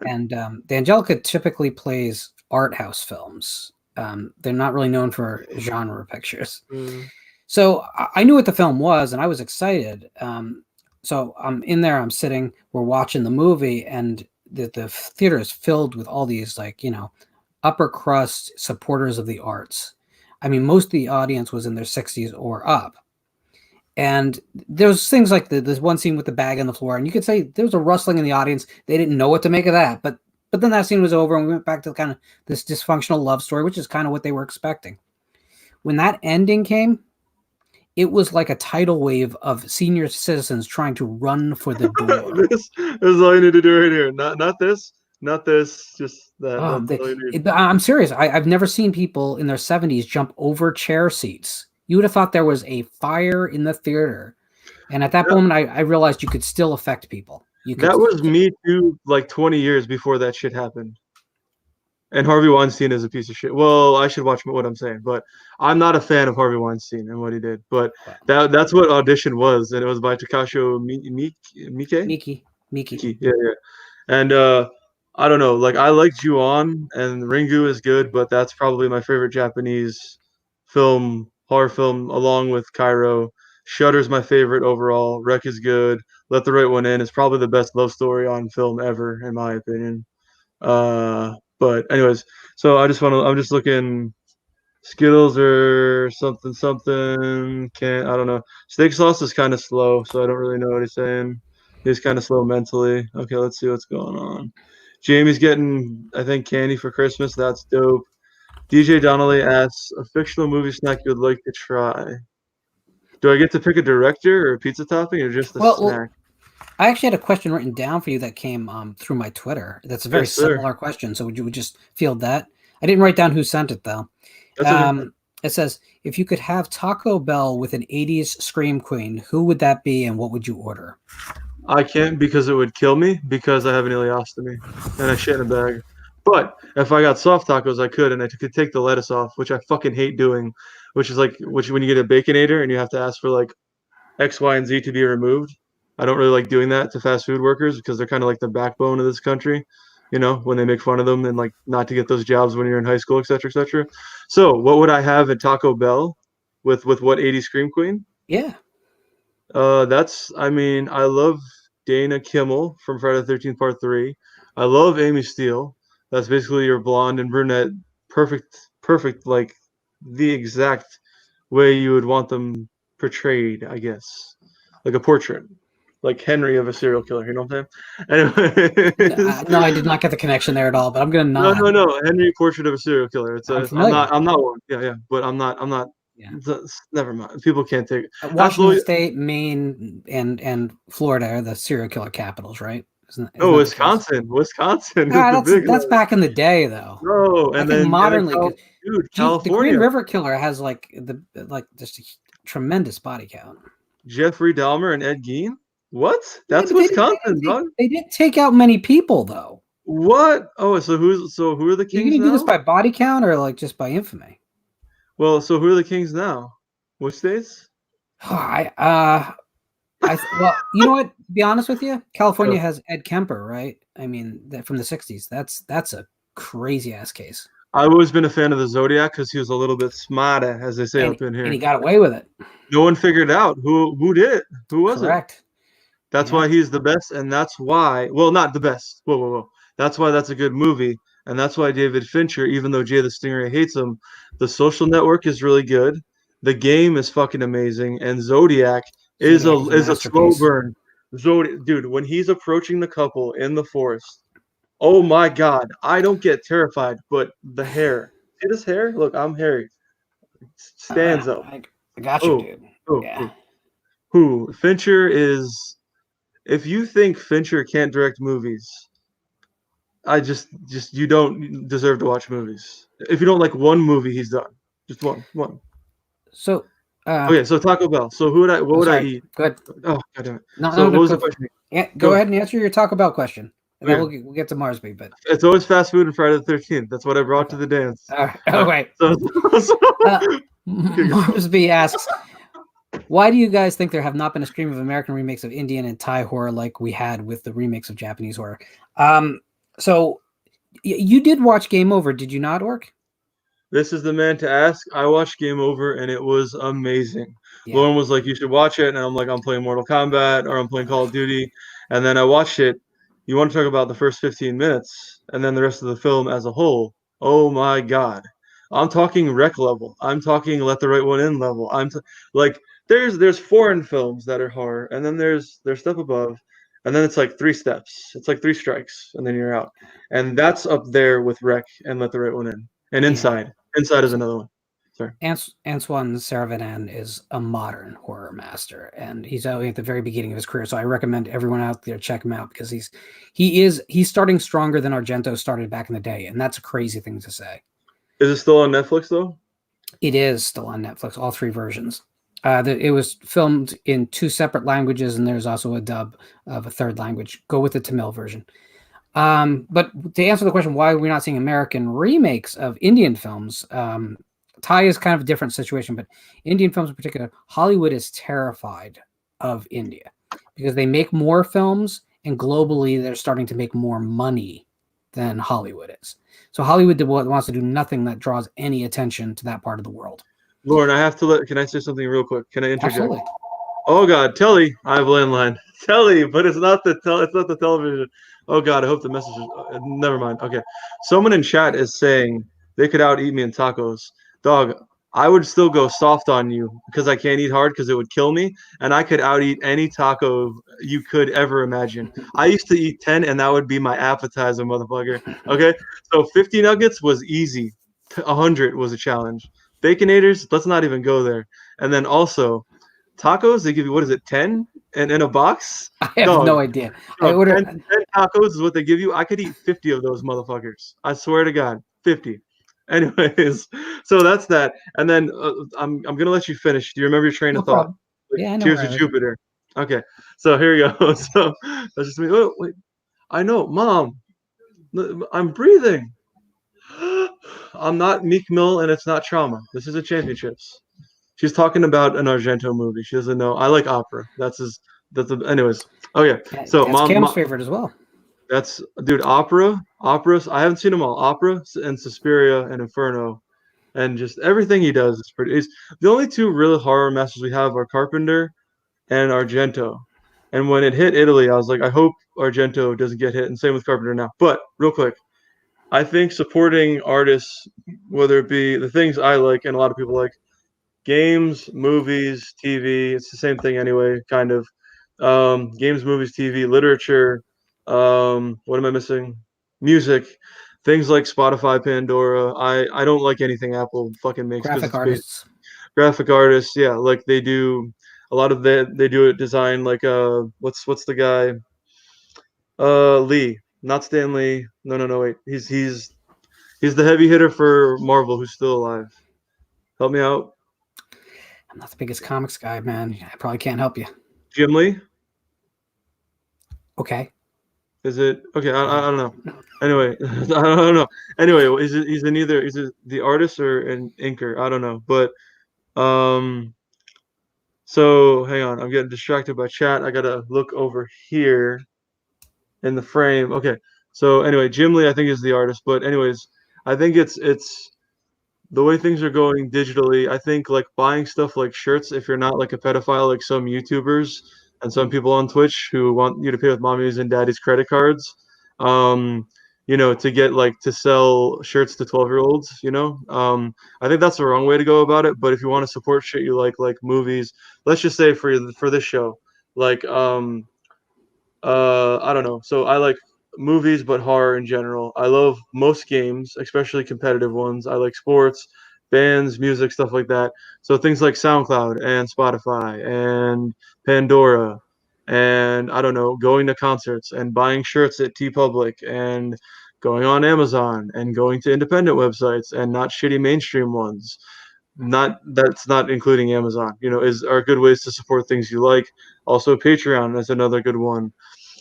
and the Angelica typically plays art house films. They're not really known for genre pictures. Mm. So I knew what the film was, and I was excited. So I'm in there, I'm sitting, we're watching the movie, and the theater is filled with all these upper crust supporters of the arts. I mean, most of the audience was in their 60s or up. And there's things like this one scene with the bag on the floor, and you could say there was a rustling in the audience. They didn't know what to make of that, but then that scene was over, and we went back to kind of this dysfunctional love story, which is kind of what they were expecting. When that ending came, it was like a tidal wave of senior citizens trying to run for the door. This is all you need to do right here. Not this, not this, just that. Oh, That's all you need. I'm serious. I've never seen people in their 70s jump over chair seats. You would have thought there was a fire in the theater. And at that moment, I realized you could still affect people. You could. That was me too, like 20 years before that shit happened. And Harvey Weinstein is a piece of shit. Well, I should watch what I'm saying, but I'm not a fan of Harvey Weinstein and what he did. But that's what Audition was, and it was by Takashi Miike. Miki. Miki, yeah, yeah. And I don't know, like I like Ju-on and Ringu is good, but that's probably my favorite Japanese horror film, along with Cairo. Shudder's my favorite overall. Wreck is good. Let the Right One In is probably the best love story on film ever, in my opinion. But anyways, so I'm just looking. Skittles or something something. I don't know. Steak sauce is kind of slow, so I don't really know what he's saying. He's kind of slow mentally. Okay, let's see what's going on. Jamie's getting, I think, candy for Christmas. That's dope. DJ Donnelly asks, a fictional movie snack you would like to try. Do I get to pick a director or a pizza topping or just a snack? I actually had a question written down for you that came through my Twitter. That's a very similar question. So would you just field that? I didn't write down who sent it though. Okay. It says, if you could have Taco Bell with an 80s Scream Queen, who would that be and what would you order? I can't because it would kill me because I have an ileostomy and I shit in a bag. But if I got soft tacos, I could, and I could take the lettuce off, which I fucking hate doing, which when you get a Baconator and you have to ask for like X, Y, and Z to be removed. I don't really like doing that to fast food workers because they're kind of like the backbone of this country, when they make fun of them and like not to get those jobs when you're in high school, et cetera, et cetera. So what would I have at Taco Bell with what 80 Scream Queen? Yeah. I love Dana Kimmel from Friday the 13th Part 3. I love Amy Steele. That's basically your blonde and brunette, perfect, like the exact way you would want them portrayed, I guess. Like a portrait. Like Henry of a serial killer, you know what I'm saying? Anyways. No, I did not get the connection there at all, but I'm gonna nod. No. Henry, portrait of a serial killer. I'm not one. Yeah, but I'm not. Yeah. Never mind. People can't take it. Washington State, Maine, and Florida are the serial killer capitals, right? Isn't Wisconsin. That's back in the day, though. No, and then modernly, California. The Green River Killer has just a tremendous body count. Jeffrey Dahmer and Ed Gein. What? That's Wisconsin, dog. They didn't take out many people, though. What? Oh, so who are the kings? Are you gonna do this by body count or like just by infamy? Well, so who are the kings now? Which states? Well, you know what? To be honest with you, California has Ed Kemper, right? I mean, from the '60s. That's a crazy ass case. I've always been a fan of the Zodiac because he was a little bit smarter, as they say up in here. And he got away with it. No one figured out who did it. Who was Correct. it? That's why he's the best, and that's why. Well, not the best. Whoa. That's why that's a good movie, and that's why David Fincher, even though Jay the Stingray hates him, The Social Network is really good. The Game is fucking amazing, and Zodiac is a slow burn. Dude, when he's approaching the couple in the forest, oh my god, I don't get terrified, but the hair. See this hair? Look, I'm hairy. Stands up. I got you, dude. Who? Fincher is. If you think Fincher can't direct movies, you don't deserve to watch movies. If you don't like one movie he's done, just one. So, so Taco Bell. So what would I eat? Good. Oh, god damn it. What was the question? Yeah, go ahead and answer your Taco Bell question. And then we'll get to Marsby, but it's always fast food and Friday the 13th. That's what I brought to the dance. Wait. Marsby asks, why do you guys think there have not been a stream of American remakes of Indian and Thai horror like we had with the remakes of Japanese horror? So you did watch Game Over, did you not, Orc? This is the man to ask. I watched Game Over and it was amazing. Yeah. Lauren was like, you should watch it. And I'm like, I'm playing Mortal Kombat or I'm playing Call of Duty. And then I watched it. You want to talk about the first 15 minutes and then the rest of the film as a whole. Oh my God. I'm talking rec level. I'm talking let the right one in level. There's foreign films that are horror, and then there's stuff above, and then it's like 3 steps. It's like 3 strikes, and then you're out. And that's up there with Rec and Let the Right One In. And Inside. Yeah. Inside is another one. Sorry. Antoine Saravanan is a modern horror master, and he's only at the very beginning of his career. So I recommend everyone out there check him out because he's starting stronger than Argento started back in the day, and that's a crazy thing to say. Is it still on Netflix though? It is still on Netflix, all 3 versions. It was filmed in 2 separate languages, and there's also a dub of a 3rd language. Go with the Tamil version. But to answer the question, why we're not seeing American remakes of Indian films, Thai is kind of a different situation, but Indian films in particular, Hollywood is terrified of India because they make more films, and globally they're starting to make more money than Hollywood is. So Hollywood wants to do nothing that draws any attention to that part of the world. Lauren, can I say something real quick? Can I interject? Absolutely. Oh God, Telly, I have landline. Telly, but it's not the television. Oh God, I hope the message is. Never mind. Okay, someone in chat is saying they could out eat me in tacos. Dog, I would still go soft on you because I can't eat hard because it would kill me, and I could out eat any taco you could ever imagine. I used to eat 10, and that would be my appetizer, motherfucker. Okay, so 50 nuggets was easy. 100 was a challenge. Baconators, let's not even go there. And then also tacos, they give you what is it, 10 and in a box? I have Dog. no idea. I Bro, order 10 tacos is what they give you. I could eat 50 of those motherfuckers. I swear to God, 50. Anyways, so that's that. And then I'm gonna let you finish. Do you remember your train no of thought? problem. Like Yeah, I know Tears where of I was. Jupiter. Okay, so here you go. So that's just me. Oh, wait, I know, Mom. I'm breathing. I'm not Meek Mill, and it's not trauma. This is a championships. She's talking about an Argento movie. She doesn't know. I like opera. That's his. Anyways. Okay. Yeah, So that's mom, Cam's favorite as well. that's dude. Operas. I haven't seen them all. Opera and Suspiria and Inferno, and just everything he does is pretty. Is the only two real horror masters we have are Carpenter and Argento. And when it hit Italy, I was like, I hope Argento doesn't get hit, and same with Carpenter now. But real quick, I think supporting artists, whether it be the things I like and a lot of people like, games, movies, TV, it's the same thing anyway, kind of. Games, movies, TV, literature. What am I missing? Music, things like Spotify, Pandora. I don't like anything Apple fucking makes because Graphic it's basic. artists. Graphic artists, yeah, like they do a lot of that. They do it design like what's the guy? Lee, not Stan Lee. No, wait. He's the heavy hitter for Marvel who's still alive. Help me out. I'm not the biggest comics guy, man. I probably can't help you. Jim Lee? Okay. Is it okay? I don't know. Anyway, I don't know. Anyway, he's in either is it the artist or an inker? I don't know. But um so hang on, I'm getting distracted by chat. I gotta look over here in the frame. Okay. So anyway, Jim Lee I think is the artist, but anyways, I think it's the way things are going digitally, I think like buying stuff like shirts, if you're not like a pedophile like some YouTubers and some people on Twitch who want you to pay with mommy's and daddy's credit cards, um, to get like to sell shirts to 12-year-olds, I think that's the wrong way to go about it. But if you want to support shit you like movies, let's just say for this show, like I don't know. So I like movies, but horror in general. I love most games, especially competitive ones. I like sports, bands, music, stuff like that. So things like SoundCloud and Spotify and Pandora, and I don't know, going to concerts and buying shirts at TeePublic and going on Amazon and going to independent websites and not shitty mainstream ones. Not that's not including Amazon. Are good ways to support things you like. Also, Patreon is another good one.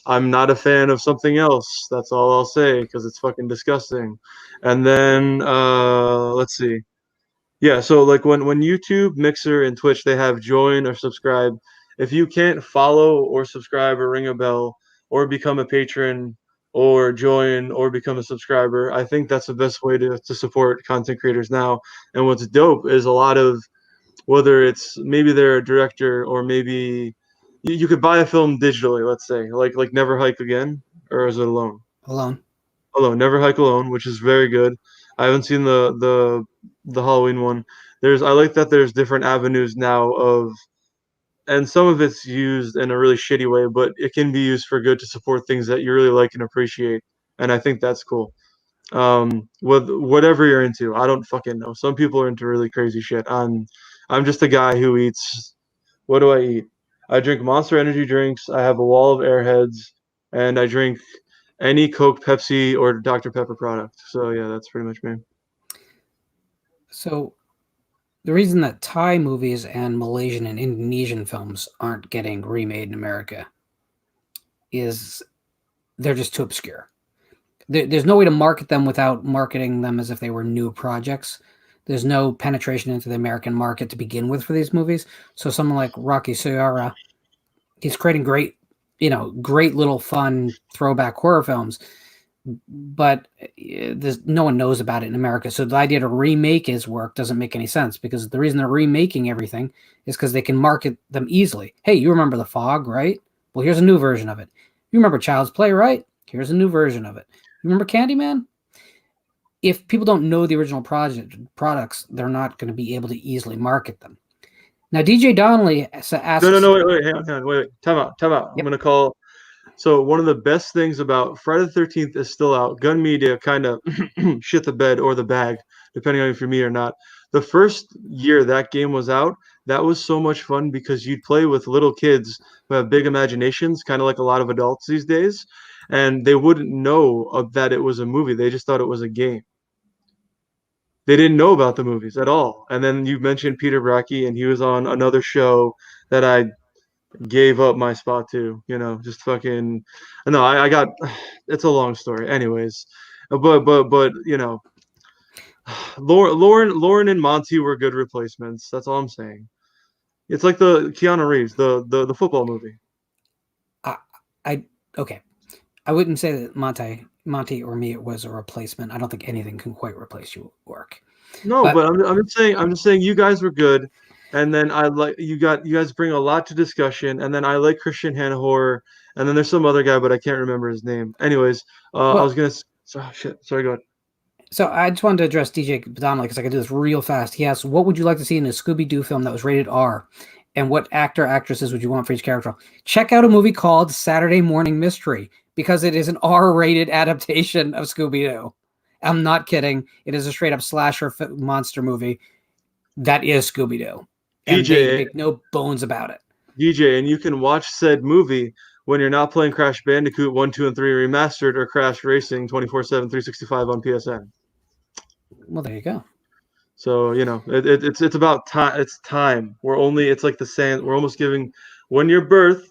I'm not a fan of something else. That's all I'll say because it's fucking disgusting. And then let's see. Yeah, so like when YouTube, Mixer, and Twitch they have join or subscribe. If you can't follow or subscribe or ring a bell or become a patron or join or become a subscriber, I think that's the best way to support content creators now. And what's dope is a lot of whether it's maybe they're a director or maybe you could buy a film digitally, let's say, like Never Hike Again, or is it Alone? Alone. Alone, Never Hike Alone, which is very good. I haven't seen the Halloween one. I like that there's different avenues now and some of it's used in a really shitty way, but it can be used for good to support things that you really like and appreciate, and I think that's cool. With whatever you're into, I don't fucking know. Some people are into really crazy shit. I'm just a guy who eats. What do I eat? I drink Monster Energy drinks. I have a wall of Airheads, and I drink any Coke, Pepsi, or Dr Pepper product. So yeah, that's pretty much me. So the reason that Thai movies and Malaysian and Indonesian films aren't getting remade in America is they're just too obscure. There's no way to market them without marketing them as if they were new projects. There's no penetration into the American market to begin with for these movies. So someone like Rocky Sierra, he's creating great little fun throwback horror films, but no one knows about it in America. So the idea to remake his work doesn't make any sense because the reason they're remaking everything is because they can market them easily. Hey, you remember The Fog, right? Well, here's a new version of it. You remember Child's Play, right? Here's a new version of it. You remember Candyman? If people don't know the original products, they're not going to be able to easily market them. Now, DJ Donnelly asks... No, wait, hang on, wait. Time out. Yep. I'm going to call... So one of the best things about Friday the 13th is still out. Gun Media kind of shit the bed or the bag, depending on if you're me or not. The first year that game was out, that was so much fun because you'd play with little kids who have big imaginations, kind of like a lot of adults these days, and they wouldn't know that it was a movie. They just thought it was a game. They didn't know about the movies at all. And then you mentioned Peter Bracke, and he was on another show that I gave up my spot to, just fucking... No, I got... It's a long story. Anyways, but Lauren and Monty were good replacements. That's all I'm saying. It's like the Keanu Reeves, the football movie. Okay. I wouldn't say that Monty or me was a replacement. I don't think anything can quite replace you, Orc. No, but I'm just saying you guys were good, and then I like you guys bring a lot to discussion, and then I like Christian Hannahor, and then there's some other guy, but I can't remember his name. Anyways, I was gonna... Oh, shit. Sorry, go ahead. So I just wanted to address DJ Donnelly because I can do this real fast. He asks, what would you like to see in a Scooby-Doo film that was rated R? And what actresses would you want for each character? Check out a movie called Saturday Morning Mystery because it is an R-rated adaptation of Scooby-Doo. I'm not kidding. It is a straight-up slasher monster movie that is Scooby-Doo. And they make no bones about it. DJ, and you can watch said movie when you're not playing Crash Bandicoot 1, 2, and 3 Remastered or Crash Racing 24/7, 365 on PSN. Well, there you go. So, it's about time. It's time. It's like the sand. We're almost giving... When you're born,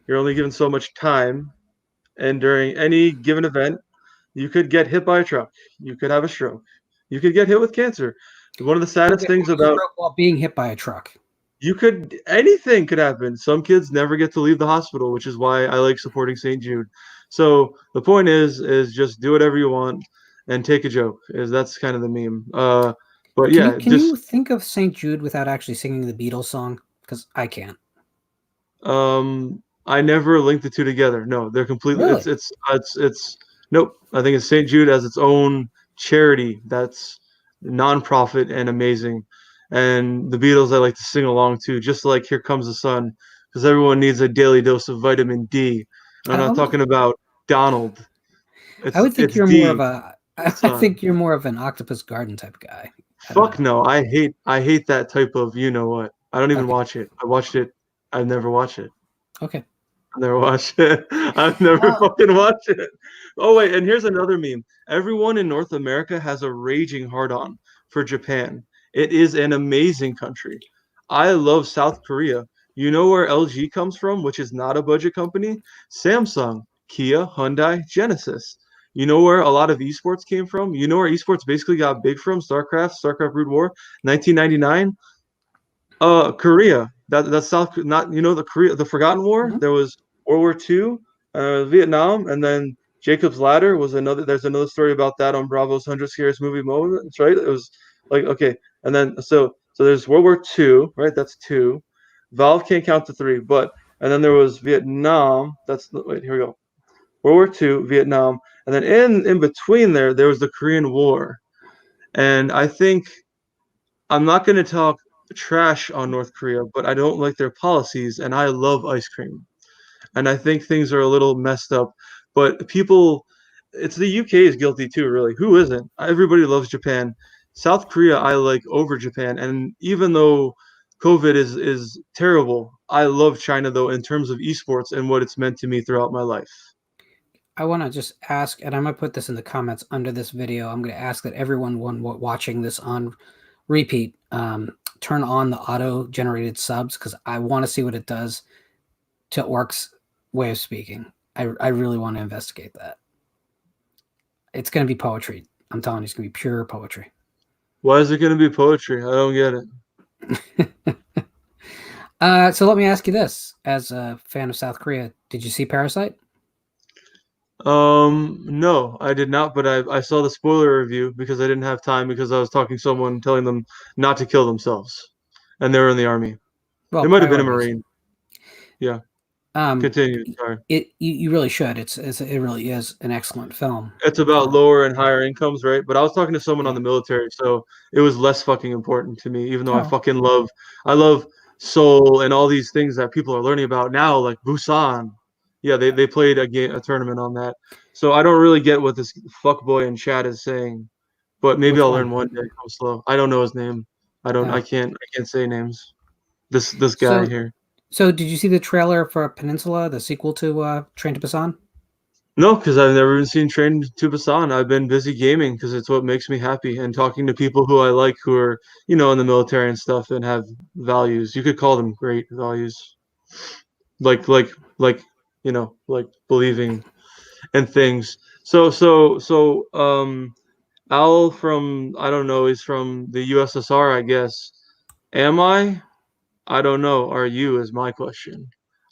you're only given so much time. And during any given event, you could get hit by a truck. You could have a stroke. You could get hit with cancer. One of the saddest things about... While being hit by a truck. Anything could happen. Some kids never get to leave the hospital, which is why I like supporting St. Jude. So the point is just do whatever you want and take a joke. That's kind of the meme. But can you think of St. Jude without actually singing the Beatles song? Because I can't. I never linked the two together. No, they're completely... Really? It's nope. I think it's St. Jude as its own charity that's non-profit and amazing. And the Beatles I like to sing along to, just like Here Comes the Sun, because everyone needs a daily dose of vitamin D. I'm not talking about Donald. I would think you're more of a... I think you're more of an Octopus Garden type guy. Fuck no. I hate that type of what. I don't even watch it. I watched it. I've never watched it. Okay. I've never watched it. I've never fucking watched it. Oh, wait. And here's another meme. Everyone in North America has a raging hard-on for Japan. It is an amazing country. I love South Korea. You know where LG comes from, which is not a budget company? Samsung, Kia, Hyundai, Genesis. You know where a lot of esports came from? You know where esports basically got big from? StarCraft Brood War, 1999. Korea. That's South. Not the Forgotten War. Mm-hmm. There was World War II, Vietnam, and then Jacob's Ladder was another. There's another story about that on Bravo's 100 Scariest Movie Moments. Right? It was like okay, and then so there's World War II. Right? That's 2. Valve can't count to 3, and then there was Vietnam. Wait, here we go. World War II, Vietnam, and then in between there was the Korean War, and I think I'm not going to talk trash on North Korea, but I don't like their policies, and I love ice cream, and I think things are a little messed up. But it's the UK is guilty too, really. Who isn't? Everybody loves Japan. South Korea I like over Japan, and even though COVID is terrible, I love China though in terms of esports and what it's meant to me throughout my life. I want to just ask, and I'm going to put this in the comments under this video. I'm going to ask that everyone watching this on repeat turn on the auto-generated subs because I want to see what it does to Orc's way of speaking. I really want to investigate that. It's going to be poetry. I'm telling you, it's going to be pure poetry. Why is it going to be poetry? I don't get it. So let me ask you this. As a fan of South Korea, did you see Parasite? No, I did not, but I saw the spoiler review because I didn't have time because I was talking to someone telling them not to kill themselves, and they were in the army. Well, they might have been a Marine. Yeah. Continue. Sorry. You really should. It really is an excellent film. It's about lower and higher incomes, right? But I was talking to someone on the military, so it was less fucking important to me, even though Oh, I love Seoul and all these things that people are learning about now, like Busan. Yeah, they played a tournament on that. So I don't really get what this fuckboy in chat is saying, but maybe which I'll one? learn one day. Come slow. I don't know his name. No. I can't say names. This guy So here. so did you see the trailer for Peninsula, the sequel to Train to Busan? No, because I've never even seen Train to Busan. I've been busy gaming because it's what makes me happy and talking to people who I like who are, in the military and stuff and have values. You could call them great values. Like like like, like believing in things. So Al from I don't know, he's from the USSR, I guess. Am I? I don't know. Are you is my question.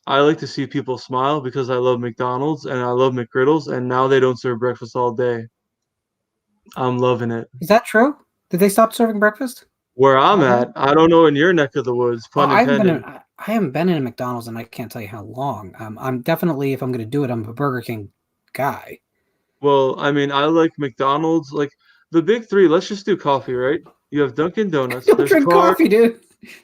I like to see people smile because I love McDonald's and I love McGriddles, and now they don't serve breakfast all day. I'm loving it. Is that true? Did they stop serving breakfast? Where I'm Out here? at, I don't know in your neck of the woods, Well, pun intended. I haven't been in a McDonald's and I can't tell you how long. I'm definitely, if I'm going to do it, I'm a Burger King guy. Well, I mean, I like McDonald's, like the big three. Let's just do coffee, right? You have Dunkin' Donuts. Don't There's drink Car. coffee, dude.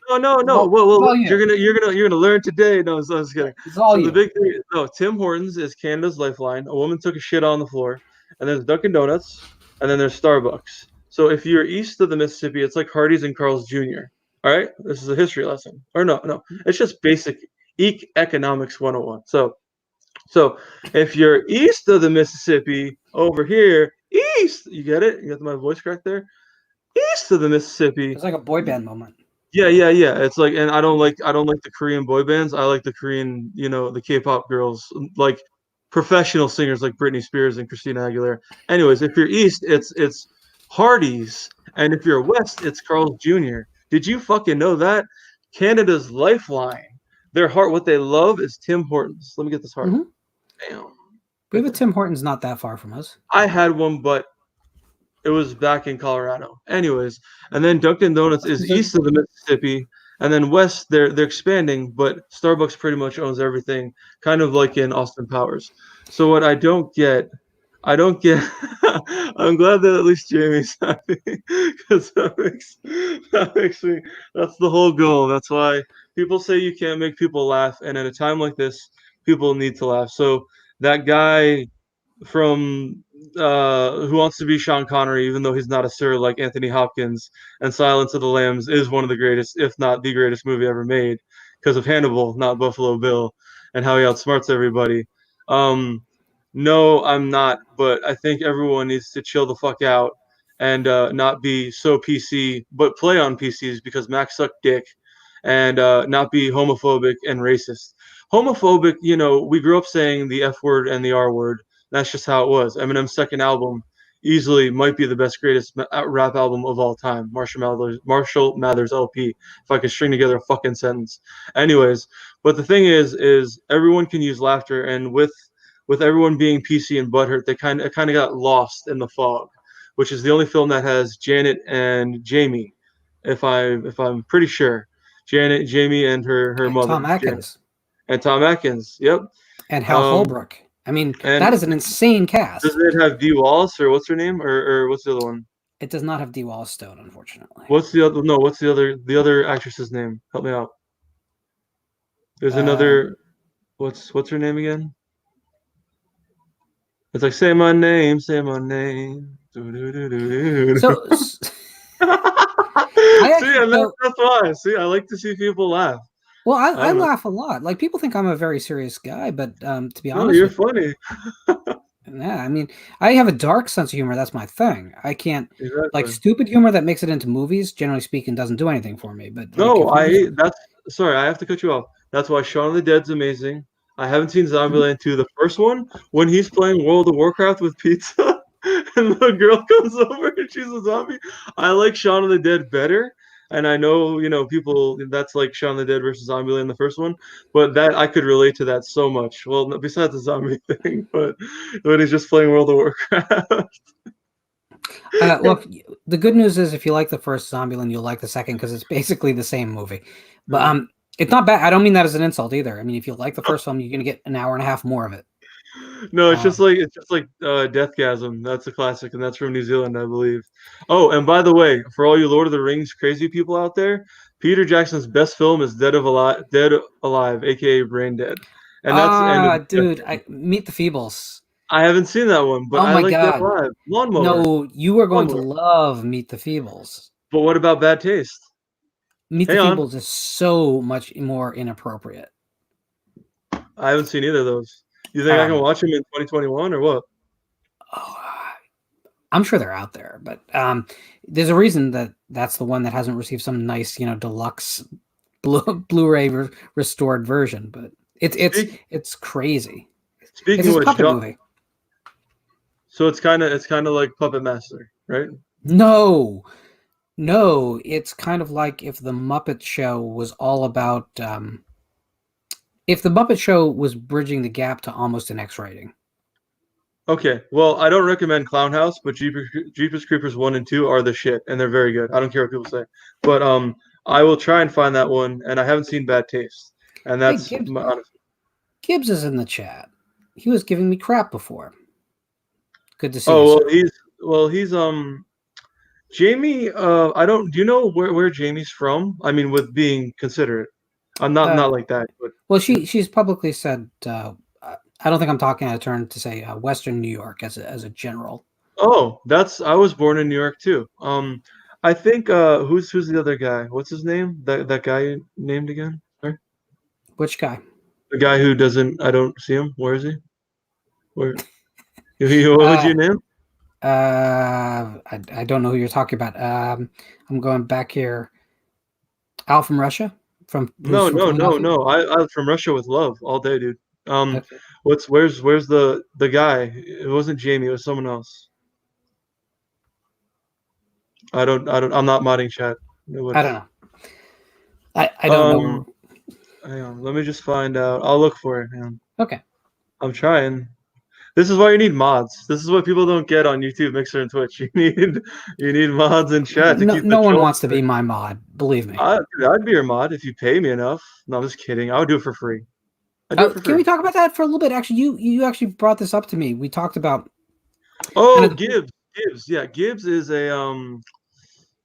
No, no, no. Well, Well, it's all you're you. gonna learn today. No, I was kidding. It's all So the you. big three. No, Tim Hortons is Canada's lifeline. A woman took a shit on the floor, and there's Dunkin' Donuts, and then there's Starbucks. So if you're east of the Mississippi, it's like Hardee's and Carl's Jr. All right, this is a history lesson. Or no, it's just basic economics 101. So if you're east of the Mississippi, over here, east, you get it? You got my voice crack there? East of the Mississippi, It's like a boy band moment. yeah. It's like, and I don't like the Korean boy bands. I like the Korean, the K-pop girls, like professional singers like Britney Spears and Christina Aguilera. Anyways, if you're east, it's Hardee's, and if you're west, it's Carl's Jr. Did you fucking know that? Canada's lifeline. Their heart, what they love is Tim Hortons. Let me get this heart. Mm-hmm. Damn. We Right have a there. Tim Hortons not that far from us. I had one, but it was back in Colorado. Anyways, and then Dunkin' Donuts is east of the Mississippi, and then west they're expanding, but Starbucks pretty much owns everything, kind of like in Austin Powers. So what I don't get. I'm glad that at least Jamie's happy because that makes me. That's the whole goal. That's why people say you can't make people laugh, and at a time like this, people need to laugh. So that guy from who wants to be Sean Connery, even though he's not a sir like Anthony Hopkins, and Silence of the Lambs is one of the greatest, if not the greatest movie ever made, because of Hannibal, not Buffalo Bill, and how he outsmarts everybody. No, I'm not, but I think everyone needs to chill the fuck out and not be so PC, but play on PCs because Mac sucked dick, and not be homophobic and racist. Homophobic, we grew up saying the F word and the R word. That's just how it was. Eminem's second album easily might be the best, greatest rap album of all time. Marshall Mathers LP. If I could string together a fucking sentence. Anyways, but the thing is everyone can use laughter, and with everyone being PC and butthurt, it kind of got lost in the fog, which is the only film that has Janet and Jamie, if I'm pretty sure. Janet, Jamie, and her And mother, Tom Janet, Atkins. and Tom Atkins. Yep. And Hal Um, Holbrook. I mean, and that is an insane does cast. it have Dee Wallace or what's her name or what's the other one? It does not have Dee Wallace Stone, unfortunately. What's the other? No, what's the other actress's name? Help me out. There's Um, another. What's her name again? It's like say my name, say my name. so I See, actually and so that's why. See, I like to see people laugh. well, I I don't know. laugh a lot. Like people think I'm a very serious guy, but to be No, honest you're with funny. you, yeah, I mean, I have a dark sense of humor. That's my thing. I can't like Exactly. stupid humor that makes it into movies. Generally speaking, doesn't do anything for me. But like No, if you're that's sorry, I have to cut you off. That's why Shaun of the Dead's amazing. I haven't seen Mhm. Zombieland 2. The first one, when he's playing World of Warcraft with pizza and the girl comes over and she's a zombie. I like Shaun of the Dead better. And I know, people that's like Shaun of the Dead versus Zombieland, the first one, but that I could relate to that so much. Well, besides the zombie thing, but when he's just playing World of Warcraft. look, the good news is if you like the first Zombieland, you'll like the second because it's basically the same movie. But It's not bad. I don't mean that as an insult either. I mean, if you like the first film, you're going to get an hour and a half more of it. No, it's just like Deathgasm. That's a classic, and that's from New Zealand, I believe. Oh, and by the way, for all you Lord of the Rings crazy people out there, Peter Jackson's best film is Dead Alive, aka Brain Dead, and that's dude, Meet the Feebles. I haven't seen that one, but Oh I my like Dead God. Alive. Lawnmower. No, you are going to Lawnmower. love Meet the Feebles. But what about Bad Taste? Meet the Hang on, Feebles is so much more inappropriate. I haven't seen either of those. You think I can Um, watch them in 2021 or what? I'm sure they're out there, but there's a reason that that's the one that hasn't received some nice, deluxe Blu-ray restored version. But it's crazy. Speaking It's of a which, puppet movie. so it's kind of like Puppet Master, right? No, it's kind of like if the Muppet Show was all about if the Muppet Show was bridging the gap to almost an X rating. Okay, well, I don't recommend Clown House, but Jeepers Creepers 1 and 2 are the shit, and they're very good. I don't care what people say. But I will try and find that one, and I haven't seen Bad Taste. And Hey, that's my honest. Gibbs is in the chat. He was giving me crap before. Good to see you, Oh, sir. he's Jamie, I don't do you know where Jamie's from? I mean, with being considerate. I'm not like that, but Well, she's publicly said. I don't think I'm talking out of turn to say Western New York as a general. oh, I was born in New York too. I think who's the other guy? What's his name? That guy you named again? Sorry? Which guy? The guy who doesn't I don't see him. Where is he? Where what would you name? I don't know who you're talking about. I'm going back here. Al from Russia, who's No, from no, no, Philadelphia. no. I'm from Russia with love all day, dude. Okay. Where's the guy? It wasn't Jamie, it was someone else. I'm not modding chat. I don't know. I don't Um, know. hang on, let me just find out. I'll look for it, man. Okay. I'm trying. This is why you need mods. This is what people don't get on YouTube, Mixer, and Twitch. You need mods in chat to keep the No one trolls. wants to be my mod. Believe me. I'd be your mod if you pay me enough. No, I'm just kidding. I would do it for free. I do it for Can free. we talk about that for a little bit? Actually, you actually brought this up to me. We talked about. Oh, Gibbs. Yeah, Gibbs is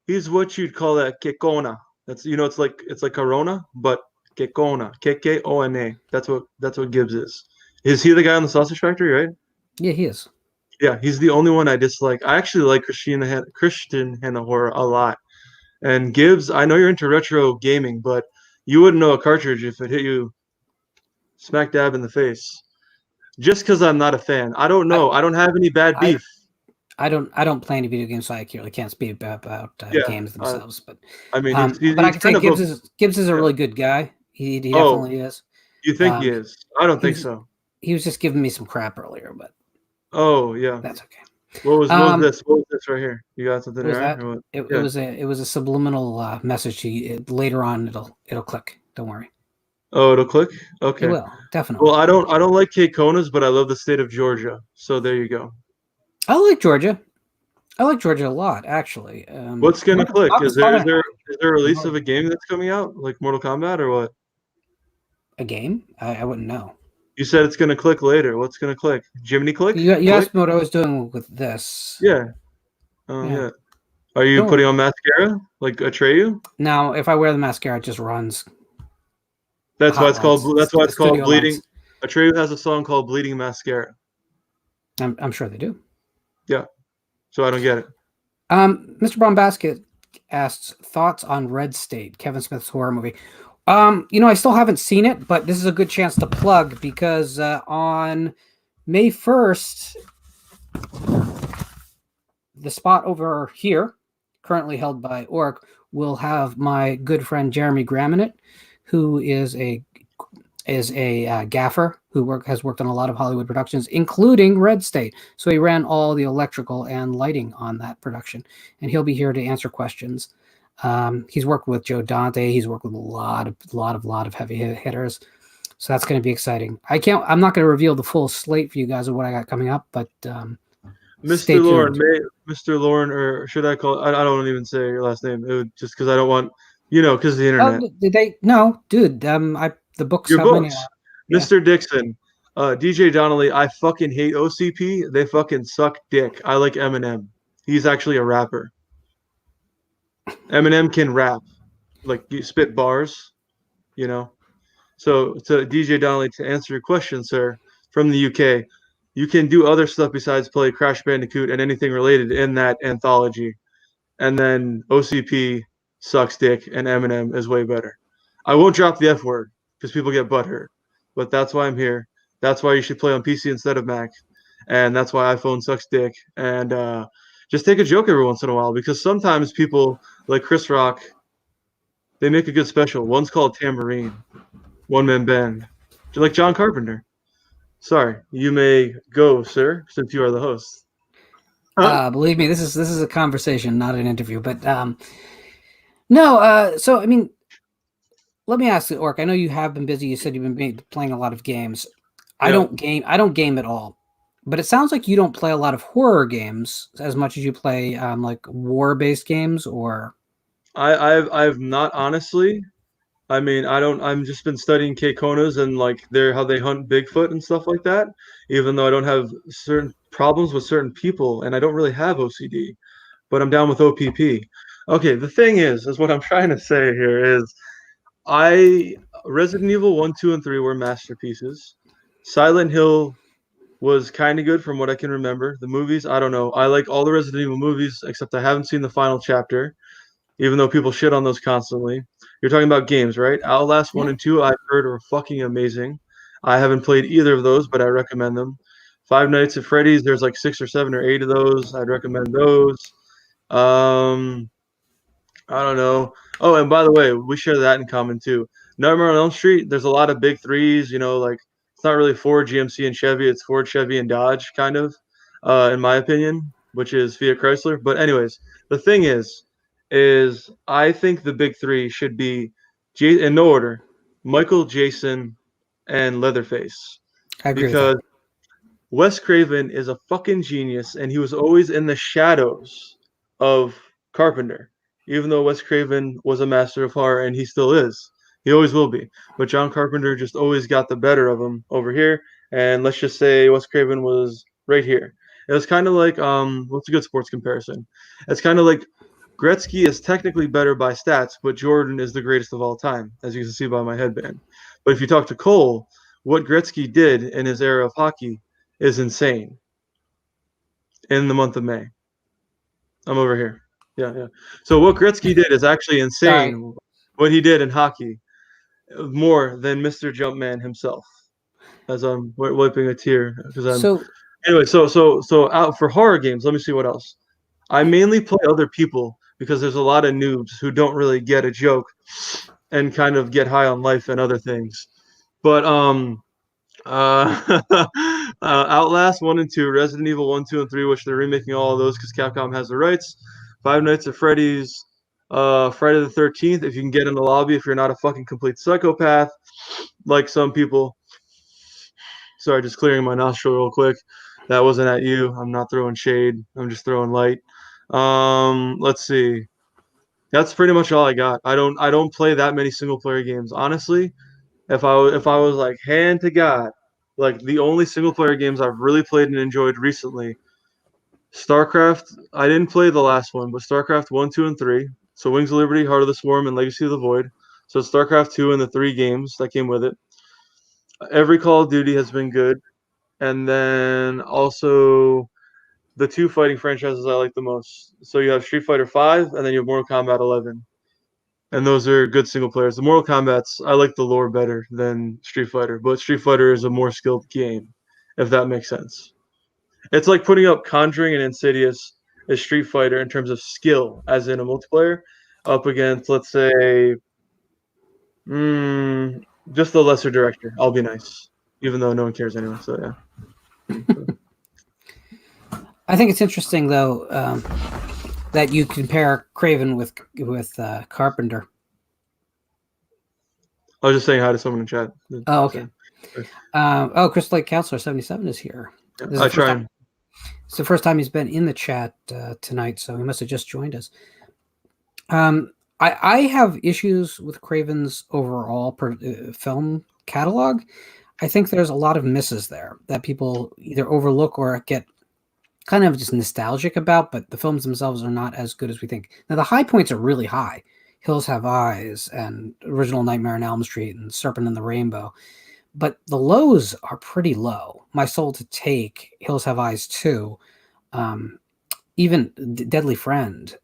he's what you'd call a kekona. That's it's like Corona, but kekona. Kekona. That's what Gibbs is. Is he the guy on the sausage factory, right? Yeah, he is. Yeah, he's the only one I dislike. I actually like Christian Hanahora a lot. And Gibbs, I know you're into retro gaming, but you wouldn't know a cartridge if it hit you smack dab in the face. Just because I'm not a fan. I don't know. I don't have any bad beef. I don't play any video games, so I can't speak about games themselves. But I mean, but I can say Gibbs is a really good guy. He definitely is. You think he is? I don't think so. He was just giving me some crap earlier, but oh yeah, that's okay. What was this? What was this right here? You got something there? Right? It was a subliminal message to you. Later on, it'll click. Don't worry. Oh, it'll click. Okay. It will definitely. Well, I don't like K-Konas, but I love the state of Georgia. So there you go. I like Georgia. I like Georgia a lot, actually. What's gonna click? Is there a release of a game that's coming out, like Mortal Kombat, or what? A game? I wouldn't know. You said it's gonna click later. What's gonna click? Jiminy click? You asked me what I was doing with this. Yeah. Yeah. Are you putting on mascara like Atreyu? Now, if I wear the mascara, it just runs. That's why it's called. That's why it's called bleeding. Lights. Atreyu has a song called "Bleeding Mascara." I'm sure they do. Yeah. So I don't get it. Mr. Brown Basket asks thoughts on Red State, Kevin Smith's horror movie. I still haven't seen it, but this is a good chance to plug because on May 1st, the spot over here, currently held by Orc, will have my good friend Jeremy Graham in it, who is a gaffer who has worked on a lot of Hollywood productions, including Red State. So he ran all the electrical and lighting on that production, and he'll be here to answer questions. He's worked with Joe Dante. He's worked with a lot of heavy hitters. So that's going to be exciting. I'm not going to reveal the full slate for you guys of what I got coming up, but Mr. Lauren, or should I call? I don't even say your last name. It would, just because I don't want because the internet. Oh, did they? No, dude. The books. Your How many? books, Yeah. Mr. Dixon, DJ Donnelly. I fucking hate OCP. They fucking suck dick. I like Eminem. He's actually a rapper. Eminem can rap, like you spit bars, you know. So to DJ Donnelly, to answer your question, sir, from the UK, you can do other stuff besides play Crash Bandicoot and anything related in that anthology. And then OCP sucks dick, and Eminem is way better. I won't drop the F word because people get butthurt, but that's why I'm here. That's why you should play on PC instead of Mac, and that's why iPhone sucks dick. And just take a joke every once in a while because sometimes people like Chris Rock, they make a good special. One's called Tambourine, one man band, like John Carpenter. Sorry, you may go, sir, since you are the host. Believe me, this is a conversation, not an interview. But no. So I mean, let me ask you, Orc. I know you have been busy. You said you've been playing a lot of games. I don't game at all. But it sounds like you don't play a lot of horror games as much as you play like war-based games, or. I've not honestly. I mean, I don't. I'm just been studying Keikonas and like how they hunt Bigfoot and stuff like that. Even though I don't have certain problems with certain people, and I don't really have OCD, but I'm down with OPP. Okay, the thing is what I'm trying to say here is, Resident Evil 1, 2, and 3 were masterpieces. Silent Hill was kind of good from what I can remember. The movies, I don't know. I like all the Resident Evil movies except I haven't seen the final chapter, even though people shit on those constantly. You're talking about games, right? Outlast 1 and 2, I've heard are fucking amazing. I haven't played either of those, but I recommend them. Five Nights at Freddy's, there's like 6 or 7 or 8 of those. I'd recommend those. I don't know. Oh, and by the way, we share that in common too. Nightmare on Elm Street, there's a lot of big threes, like it's not really Ford, GMC, and Chevy, it's Ford, Chevy, and Dodge, kind of, in my opinion, which is Fiat Chrysler. But anyways, the thing is I think the big three should be, in no order, Michael, Jason, and Leatherface. I agree Because with Wes Craven is a fucking genius, and he was always in the shadows of Carpenter. Even though Wes Craven was a master of horror, and he still is, he always will be. But John Carpenter just always got the better of him over here, and let's just say Wes Craven was right here. It was kind of like what's a good sports comparison? It's kind of like Gretzky is technically better by stats, but Jordan is the greatest of all time, as you can see by my headband. But if you talk to Cole, what Gretzky did in his era of hockey is insane. In the month of May, I'm over here. Yeah. So what Gretzky did is actually insane. Sorry. What he did in hockey, more than Mr. Jumpman himself. As I'm wiping a tear because I'm. So Anyway, so out for horror games. Let me see what else. I mainly play other people because there's a lot of noobs who don't really get a joke and kind of get high on life and other things. But Outlast 1 and 2, Resident Evil 1, 2, and 3, which they're remaking all of those because Capcom has the rights. Five Nights at Freddy's, Friday the 13th, if you can get in the lobby, if you're not a fucking complete psychopath, like some people. Sorry, just clearing my nostril real quick. That wasn't at you. I'm not throwing shade. I'm just throwing light. Let's see. That's pretty much all I got. I don't play that many single player games. Honestly, if I was like hand to God, like the only single player games I've really played and enjoyed recently, StarCraft. I didn't play the last one, but StarCraft 1, 2, and 3. So Wings of Liberty, Heart of the Swarm, and Legacy of the Void. So it's StarCraft 2 and the 3 games that came with it. Every Call of Duty has been good. And then also the 2 fighting franchises I like the most. So you have Street Fighter 5 and then you have Mortal Kombat 11. And those are good single players. The Mortal Kombat's, I like the lore better than Street Fighter, but Street Fighter is a more skilled game, if that makes sense. It's like putting up Conjuring and Insidious as Street Fighter in terms of skill, as in a multiplayer, up against, let's say, just the lesser director. I'll be nice, even though no one cares anyway. So yeah. I think it's interesting though that you compare Craven with Carpenter. I was just saying hi to someone in chat. Oh, okay. Crystal Lake Counselor 77 is here. I try. It's the first time he's been in the chat tonight, so he must have just joined us. I have issues with Craven's overall film catalog. I think there's a lot of misses there that people either overlook or get kind of just nostalgic about, but the films themselves are not as good as we think. Now, the high points are really high. Hills Have Eyes and Original Nightmare on Elm Street and Serpent and the Rainbow. But the lows are pretty low. My Soul to Take, Hills Have Eyes 2, even Deadly Friend.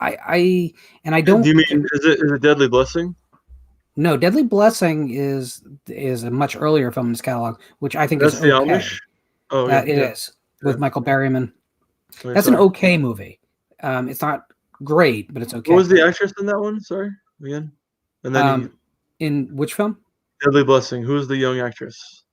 I and I don't. Do you mean is it Deadly Blessing? No, Deadly Blessing is a much earlier film in his catalog, which I think That's is the okay. Amish. Oh That yeah, it yeah. is with Yeah. Michael Berryman. Wait, That's sorry. an okay movie. It's not great, but it's okay. What was the actress in that one? Sorry, again. And then In which film? Deadly Blessing. Who was the young actress?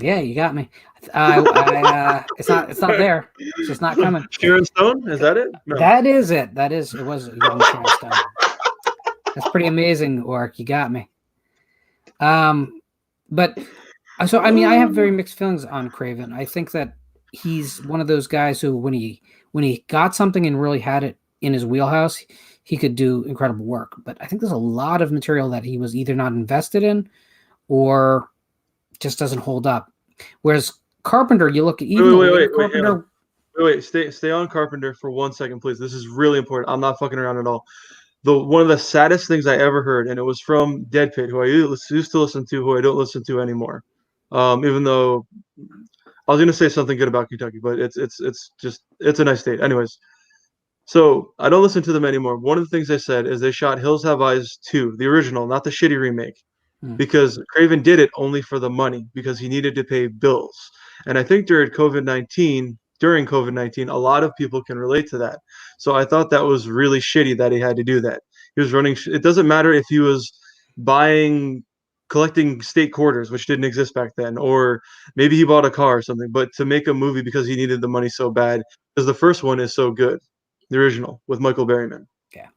Yeah, you got me. It's not there. It's just not coming. Sharon Stone? Is that it? No. That is it. That is. It was young Sharon Stone. That's pretty amazing, Orc. You got me. But so I mean, I have very mixed feelings on Craven. I think that he's one of those guys who, when he got something and really had it in his wheelhouse, he could do incredible work. But I think there's a lot of material that he was either not invested in or just doesn't hold up. Whereas Carpenter, you look at even Carpenter. Wait, stay on Carpenter for 1 second, please. This is really important. I'm not fucking around at all. One of the saddest things I ever heard, and it was from Dead Pit, who I used to listen to, who I don't listen to anymore. Even though I was gonna say something good about Kentucky, but it's a nice state. Anyways, so I don't listen to them anymore. One of the things they said is they shot Hills Have Eyes 2, the original, not the shitty remake, because Craven did it only for the money because he needed to pay bills. And I think during COVID-19, a lot of people can relate to that. So I thought that was really shitty that he had to do that. He was running. It doesn't matter if he was collecting state quarters, which didn't exist back then, or maybe he bought a car or something. But to make a movie because he needed the money so bad, because the first one is so good, the original with Michael Berryman. Yeah.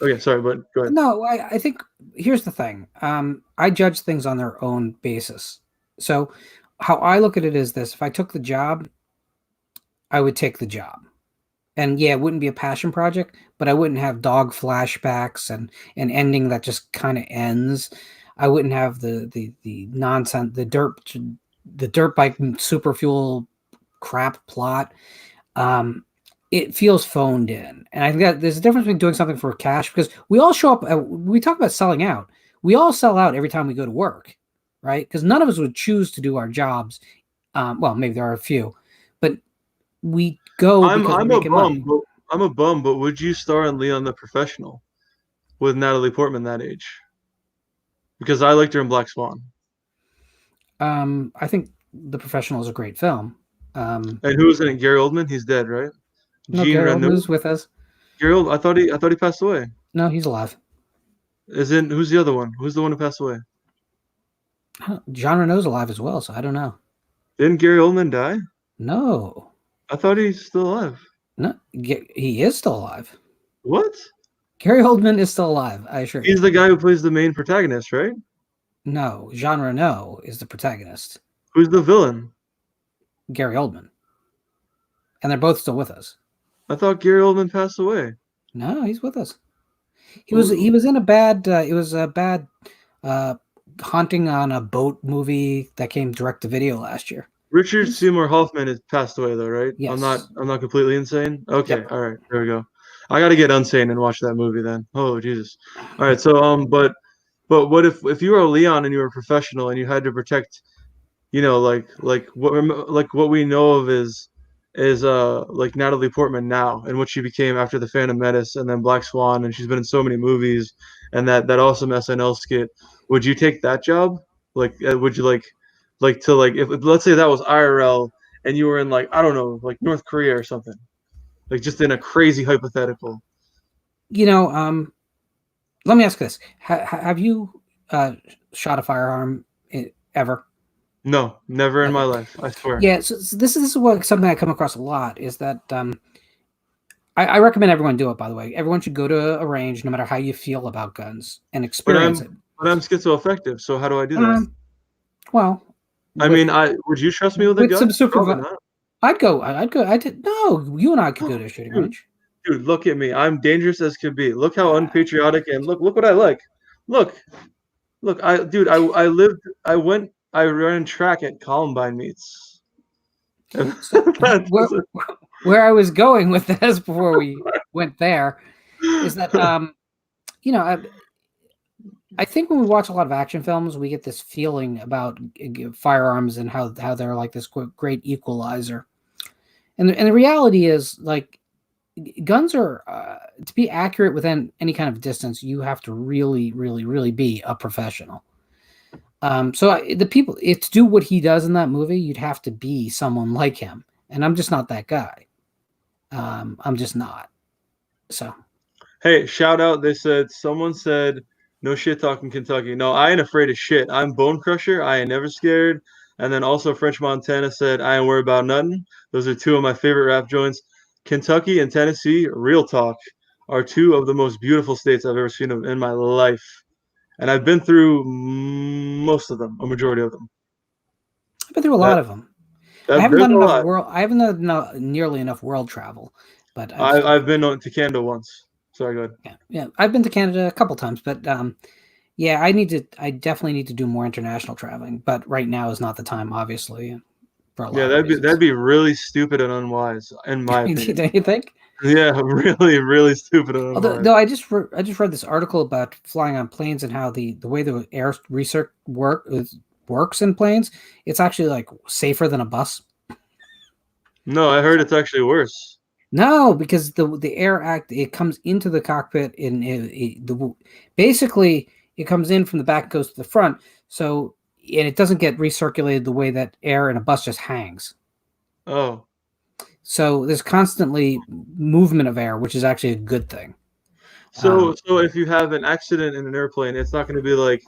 Okay, sorry, but go ahead. No, I think here's the thing. I judge things on their own basis. So how I look at it is this: if I took the job, I would take the job. And yeah, it wouldn't be a passion project, but I wouldn't have dog flashbacks and an ending that just kind of ends. I wouldn't have the nonsense, the dirt bike super fuel crap plot. It feels phoned in, and I think that there's a difference between doing something for cash, because we all show up. We talk about selling out. We all sell out every time we go to work, right? Because none of us would choose to do our jobs. Well, maybe there are a few, but we go because we're making money. I'm a bum, but would you star in Leon the Professional with Natalie Portman that age? Because I liked her in Black Swan. I think The Professional is a great film. And who was in it? Gary Oldman? He's dead, right? No, Gary Oldman is with us. Gary Oldman, I thought he passed away. No, he's alive. Who's the other one? Who's the one who passed away? Jean Reno's alive as well, so I don't know. Didn't Gary Oldman die? No. I thought he's still alive. No, he is still alive. What? Gary Oldman is still alive, I assure you. He's the guy who plays the main protagonist, right? No, Jean Reno is the protagonist. Who's the villain? Gary Oldman. And they're both still with us. I thought Gary Oldman passed away. No, he's with us. He was in a bad haunting on a boat movie that came direct to video last year. Richard Seymour Hoffman has passed away though, right? Yes. I'm not completely insane. Okay, Yep. all right, there we go. I got to get unsane and watch that movie then. Oh Jesus! All right, so but what if you were a Leon and you were a professional and you had to protect, like what we know of is like Natalie Portman now and what she became after The Phantom Menace and then Black Swan, and she's been in so many movies and that awesome SNL skit. Would you take that job? Like, would you like if let's say that was IRL and you were in I don't know, like North Korea or something, like just in a crazy hypothetical. Let me ask this: have you shot a firearm ever? No, never in my life. I swear. Yeah, so this is something I come across a lot is that I recommend everyone do it. By the way, everyone should go to a range, no matter how you feel about guns, and experience it. But I'm schizoaffective, so how do I do that? Well, I mean, would you trust me with a gun? Some supervision. I'd go. I did. No, you and I could go to a shooting Dude, range. dude, look at me. I'm dangerous as could be. Look how Uh, unpatriotic and look what I like. Look, look, I ran track at Columbine meets. so where That where I was going with this before we went there is that you know I think when we watch a lot of action films, we get this feeling about firearms and how they're like this great equalizer. And the reality is, like, guns are to be accurate within any kind of distance, you have to really, really, really be a professional. The people, if to do what he does in that movie, you'd have to be someone like him, and I'm just not that guy. I'm just not. So Hey, shout out. Someone said, no shit talking Kentucky. No, I ain't afraid of shit. I'm Bone Crusher. I ain't never scared. And then also French Montana said, I ain't worried about nothing. Those are two of my favorite rap joints. Kentucky and Tennessee, real talk, are two of the most beautiful states I've ever seen in my life. And I've been through most of them, a majority of them. I've been through a That, lot of them. I haven't there's done a enough lot. world. I haven't done nearly enough world travel, but I've been to Canada once. Sorry, go ahead. yeah, I've been to Canada a couple times, but yeah, I definitely need to do more international traveling, but right now is not the time, obviously, for a Yeah, lot of that'd reasons. be really stupid and unwise, in my opinion. Don't you think? Yeah, really, really stupid and Although, unwise. though, I just read this article about flying on planes and how the way the air research works in planes, it's actually like safer than a bus. No, I heard So, it's actually worse. no, because the air act it comes into the cockpit in basically it comes in from the back, goes to the front, so and it doesn't get recirculated the way that air in a bus just hangs. Oh, So there's constantly movement of air, which is actually a good thing. so Um, so if you have an accident in an airplane, it's not going to be like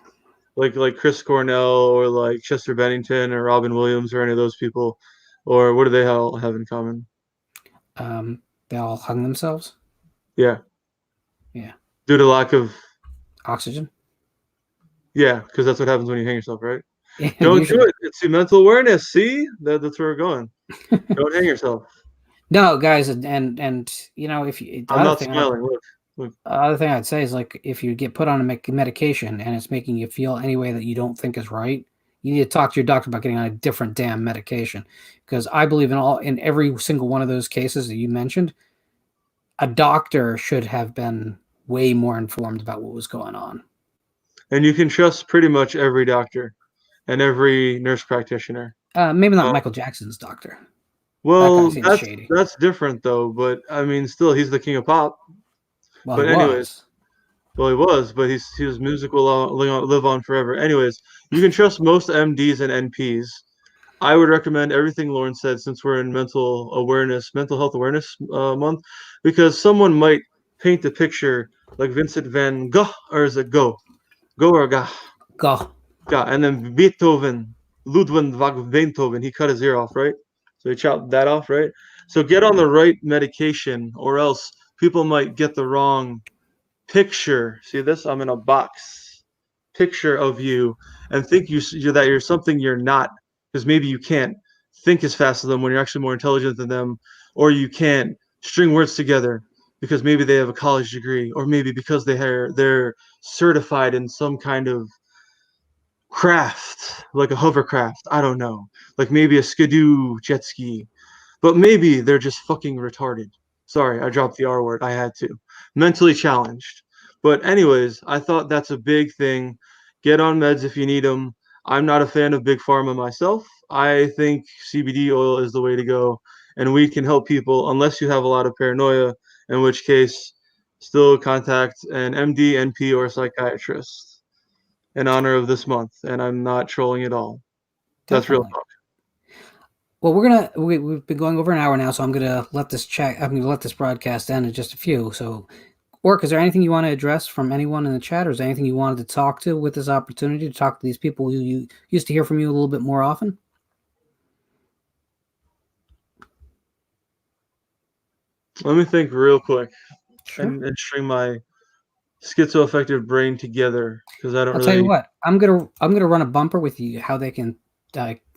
Chris Cornell or like Chester Bennington or Robin Williams or any of those people, or what do they all have in common? they all hung themselves. Yeah, Yeah, due to lack of oxygen. yeah, because that's what happens when you hang yourself, right? Yeah, Don't do usually. it. It's the mental awareness. See, that's where we're going. Don't hang yourself. No, guys, and you know, if you, I'm not smiling. Look. the other thing I'd say is like if you get put on a medication and it's making you feel any way that you don't think is right, you need to talk to your doctor about getting on a different damn medication. Because I believe in every single one of those cases that you mentioned, a doctor should have been way more informed about what was going on. And you can trust pretty much every doctor and every nurse practitioner. Maybe not Uh, Michael Jackson's doctor. That guy well, seems shady. that's different though. But I mean, still, he's the king of pop. Well, he But anyways, was. well, he was, but his music will live on forever. Anyways, you can trust most MDs and NPs. I would recommend everything Lauren said since we're in mental health awareness month, because someone might paint a picture like Vincent van Gogh, or is it Go or Gah? Go. Gah. And then Beethoven, Ludwig van Beethoven, he cut his ear off, right? So he chopped that off, right? So get on the right medication, or else people might get the wrong picture. See this? I'm in a box. Picture of you, and think you're something you're not, because maybe you can't think as fast as them when you're actually more intelligent than them, or you can't string words together because maybe they have a college degree, or maybe because they're certified in some kind of craft, like a hovercraft. I don't know, like maybe a skidoo jet ski, but maybe they're just fucking retarded. Sorry, I dropped the R word. I had to. Mentally challenged. But anyways, I thought that's a big thing. Get on meds if you need them. I'm not a fan of big pharma myself. I think CBD oil is the way to go, and we can help people unless you have a lot of paranoia, in which case, still contact an MD, NP, or psychiatrist in honor of this month. And I'm not trolling at all. That's real Definitely. talk. Well, we've been going over an hour now, so I'm gonna let this chat. I'm gonna let this broadcast end in just a few. So, Orc, is there anything you want to address from anyone in the chat, or is there anything you wanted to talk to with this opportunity to talk to these people who you used to hear from you a little bit more often? Let me think real quick Sure. and string my schizoaffective brain together because I don't I'll tell you really. what. I'm gonna run a bumper with you how they can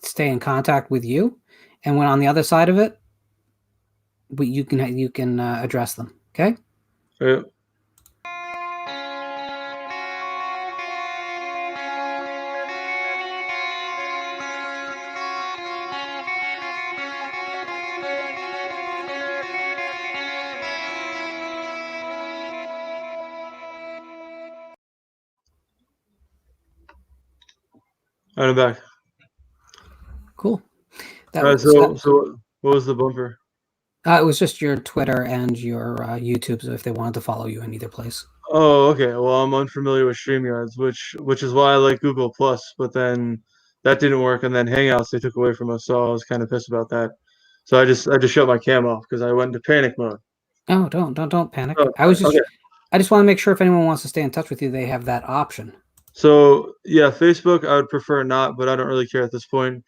stay in contact with you, And when on the other side of it, you can address them. Okay. Yeah. I'm back. Cool. That All right. was that. So what was the bumper? It was just your Twitter and your YouTube. So if they wanted to follow you in either place. Oh, okay. Well, I'm unfamiliar with StreamYards, which is why I like Google Plus. But then that didn't work, and then Hangouts they took away from us, so I was kind of pissed about that. So I just shut my cam off because I went into panic mode. Oh, don't panic. Oh, okay. I just want to make sure if anyone wants to stay in touch with you, they have that option. So yeah, Facebook I would prefer not, but I don't really care at this point.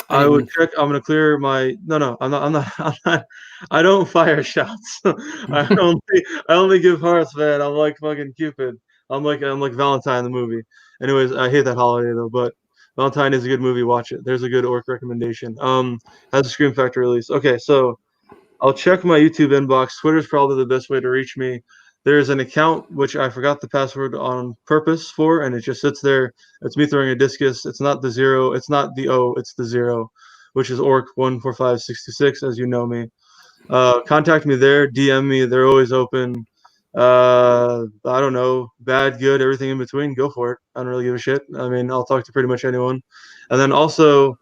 I I would didn't. check. I'm gonna clear my. No, no, I'm not. I'm not. I'm not. I don't fire shots. I only give hearts, man. I'm like fucking Cupid. I'm like Valentine the movie. Anyways, I hate that holiday though, but Valentine is a good movie. Watch it. There's a good orc recommendation. Has a Scream Factory release. Okay, so I'll check my YouTube inbox. Twitter's probably the best way to reach me. There's an account which I forgot the password on purpose for, and it just sits there. It's me throwing a discus. It's not the zero. It's not the O. It's the zero, which is Orc145626, as you know me. Contact me there. DM me. They're always open. I don't know. Bad, good, everything in between. Go for it. I don't really give a shit. I mean, I'll talk to pretty much anyone. And then also,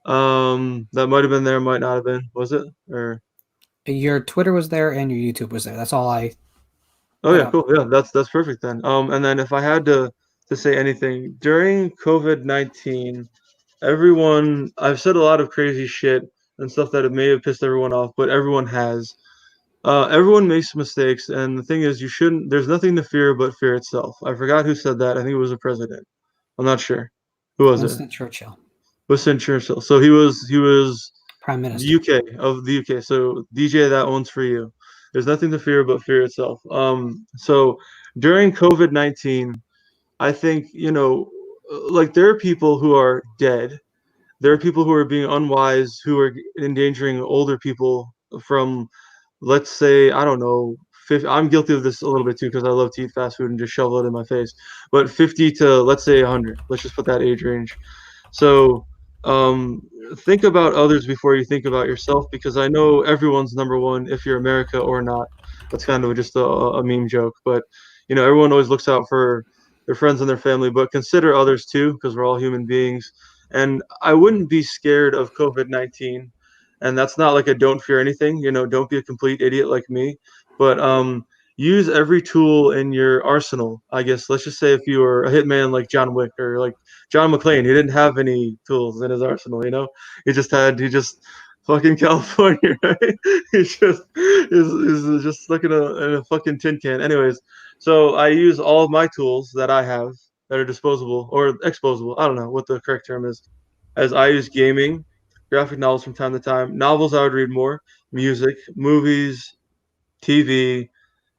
that might have been there, might not have been. Was it? Or Your Twitter was there and your YouTube was there. That's all I Oh put yeah, up. cool. Yeah, that's perfect then. And then if I had to say anything during COVID-19, everyone I've said a lot of crazy shit and stuff that it may have pissed everyone off, but everyone has. Everyone makes mistakes, and the thing is, you shouldn't. There's nothing to fear but fear itself. I forgot who said that. I think it was a president. I'm not sure. Who was it? Winston Churchill, Winston Churchill. So he was Prime the Minister. UK of the UK. So DJ, that one's for you. There's nothing to fear but fear itself. So during COVID-19, I think like there are people who are dead. There are people who are being unwise, who are endangering older people from, let's say, I don't know. 50, I'm guilty of this a little bit too because I love to eat fast food and just shovel it in my face. But 50 to let's say 100. Let's just put that age range. So um, think about others before you think about yourself because I know everyone's number one if you're America or not. That's kind of just a meme joke, but everyone always looks out for their friends and their family, but consider others too because we're all human beings. And I wouldn't be scared of COVID-19, and that's not like a don't fear anything. Don't be a complete idiot like me, but use every tool in your arsenal. I guess let's just say if you were a hitman like John Wick or like John McClane, he didn't have any tools in his arsenal. He just fucking California, right? He just is just stuck in a fucking tin can. Anyways, so I use all of my tools that I have that are disposable or exposable. I don't know what the correct term is. As I use gaming, graphic novels from time to time. Novels I would read more. Music, movies, TV,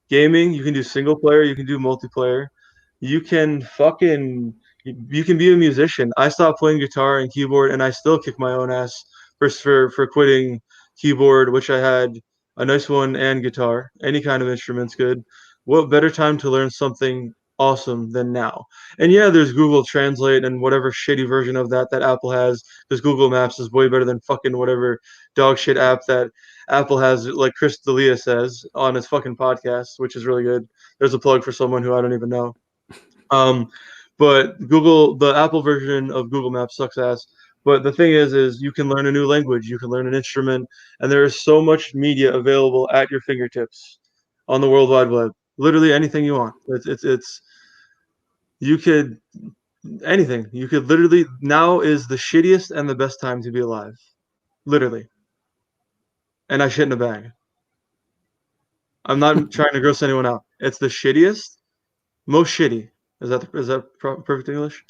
gaming. You can do single player. You can do multiplayer. You can fucking you can be a musician. I stopped playing guitar and keyboard, and I still kick my own ass for quitting keyboard, which I had a nice one, and guitar. Any kind of instrument's good. What better time to learn something awesome than now? And yeah, there's Google Translate and whatever shitty version of that Apple has, because Google Maps is way better than fucking whatever dog shit app that Apple has, like Chris D'Elia says on his fucking podcast, which is really good. There's a plug for someone who I don't even know. Um, but the Apple version of Google Maps sucks ass. But the thing is you can learn a new language, you can learn an instrument, and there is so much media available at your fingertips on the World Wide Web. Literally anything you want. It's you could anything. You could literally now is the shittiest and the best time to be alive. Literally. And I shit in a bag. I'm not trying to gross anyone out. It's the shittiest, most shitty. Is that perfect English?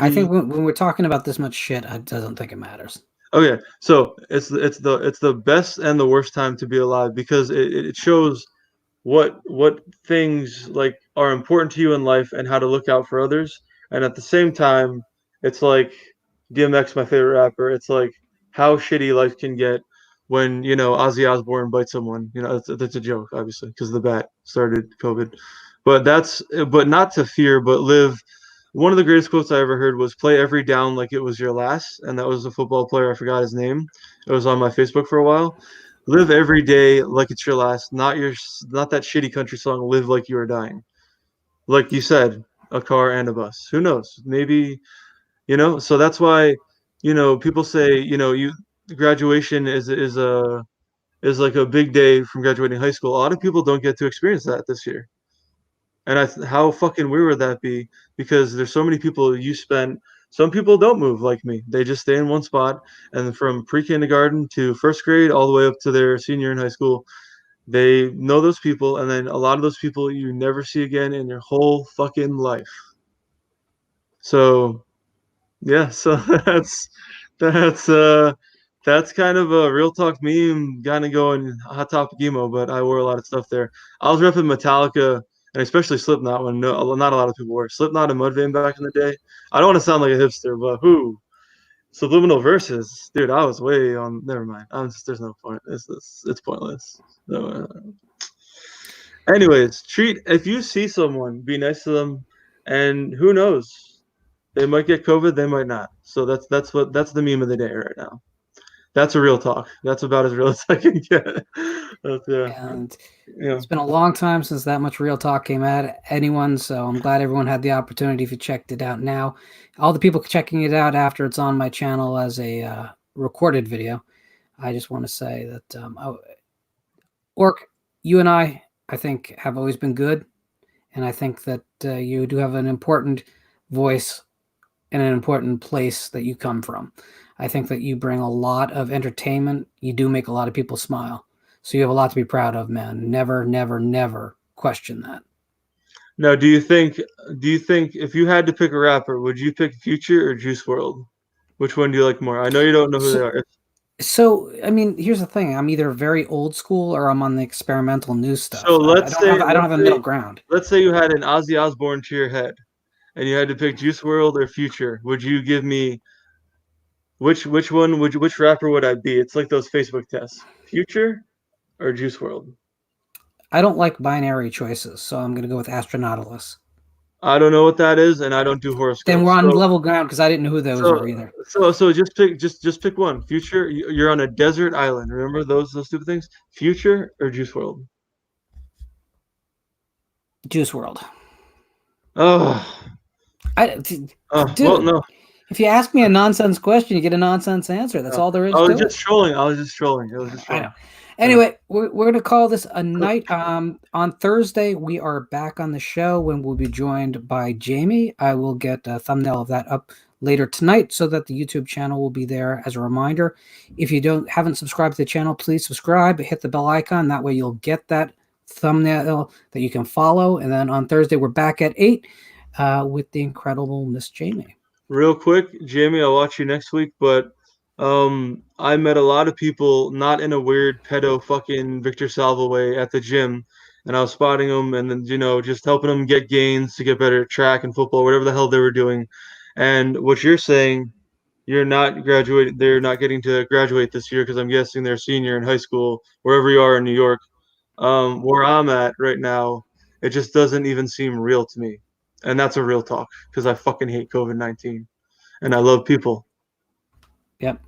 I think Shitty. when we're talking about this much shit, I don't think it matters. Okay, so it's the best and the worst time to be alive because it shows what things like are important to you in life and how to look out for others. And at the same time, it's like DMX, my favorite rapper. It's like how shitty life can get when Ozzy Osbourne bites someone. That's a joke, obviously, because the bat started COVID. But not to fear, but live. One of the greatest quotes I ever heard was "Play every down like it was your last," and that was a football player. I forgot his name. It was on my Facebook for a while. Live every day like it's your last, not that shitty country song. Live like you are dying. Like you said, a car and a bus. Who knows? Maybe So that's why people say graduation is like a big day from graduating high school. A lot of people don't get to experience that this year. And how fucking weird would that be? Because there's so many people you spend. Some people don't move like me. They just stay in one spot, and from pre-kindergarten to first grade, all the way up to their senior in high school, they know those people, and then a lot of those people you never see again in your whole fucking life. So yeah, so that's that's kind of a real talk meme, kind of going hot topic emo, but I wore a lot of stuff there. I was repping Metallica and especially Slipknot when not a lot of people were. Slipknot and Mudvayne back in the day. I don't want to sound like a hipster, but who? Subliminal Verses, dude. I was way on. Never mind. There's no point. It's pointless. So, anyways, if you see someone, be nice to them, and who knows, they might get COVID, they might not. So that's the meme of the day right now. That's a real talk. That's about as real as I can get. And it's been a long time since that much real talk came at anyone, so I'm glad everyone had the opportunity if you checked it out now. All the people checking it out after it's on my channel as a recorded video, I just want to say that Orc, you and I think, have always been good, and I think that you do have an important voice in an important place that you come from. I think that you bring a lot of entertainment. You do make a lot of people smile. So you have a lot to be proud of, man. Never, never, never question that. Now, do you think if you had to pick a rapper, would you pick Future or Juice WRLD? Which one do you like more? I know you don't know who they are. So, I mean, here's the thing. I'm either very old school or I'm on the experimental new stuff. So I don't have a middle ground. Let's say you had an Ozzy Osbourne to your head, and you had to pick Juice WRLD or Future. Would you give me which rapper would I be? It's like those Facebook tests. Future or Juice WRLD? I don't like binary choices, so I'm going to go with Astronautilus. I don't know what that is, and I don't do horoscopes. Then we're on level ground because I didn't know who those were either. So just pick one. Future, you're on a desert island. Remember those stupid things? Future or Juice WRLD? Juice WRLD. Oh. Dude, well, no. If you ask me a nonsense question, you get a nonsense answer. That's all there is to it. I was just trolling. I know. Anyway, we're going to call this a night. On Thursday, we are back on the show when we'll be joined by Jamie. I will get a thumbnail of that up later tonight so that the YouTube channel will be there as a reminder. If you haven't subscribed to the channel, please subscribe. Hit the bell icon. That way you'll get that thumbnail that you can follow. And then on Thursday, we're back at 8 with the incredible Miss Jamie. Real quick, Jamie, I'll watch you next week, but I met a lot of people, not in a weird pedo fucking Victor Salva way, at the gym, and I was spotting them and then just helping them get gains to get better at track and football, whatever the hell they were doing. And what you're saying, you're not graduating, they're not getting to graduate this year because I'm guessing they're senior in high school, wherever you are in New York. Where I'm at right now, it just doesn't even seem real to me. And that's a real talk because I fucking hate COVID-19 and I love people. Yep.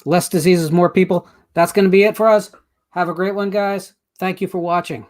Less diseases, more people. That's going to be it for us. Have a great one, guys. Thank you for watching.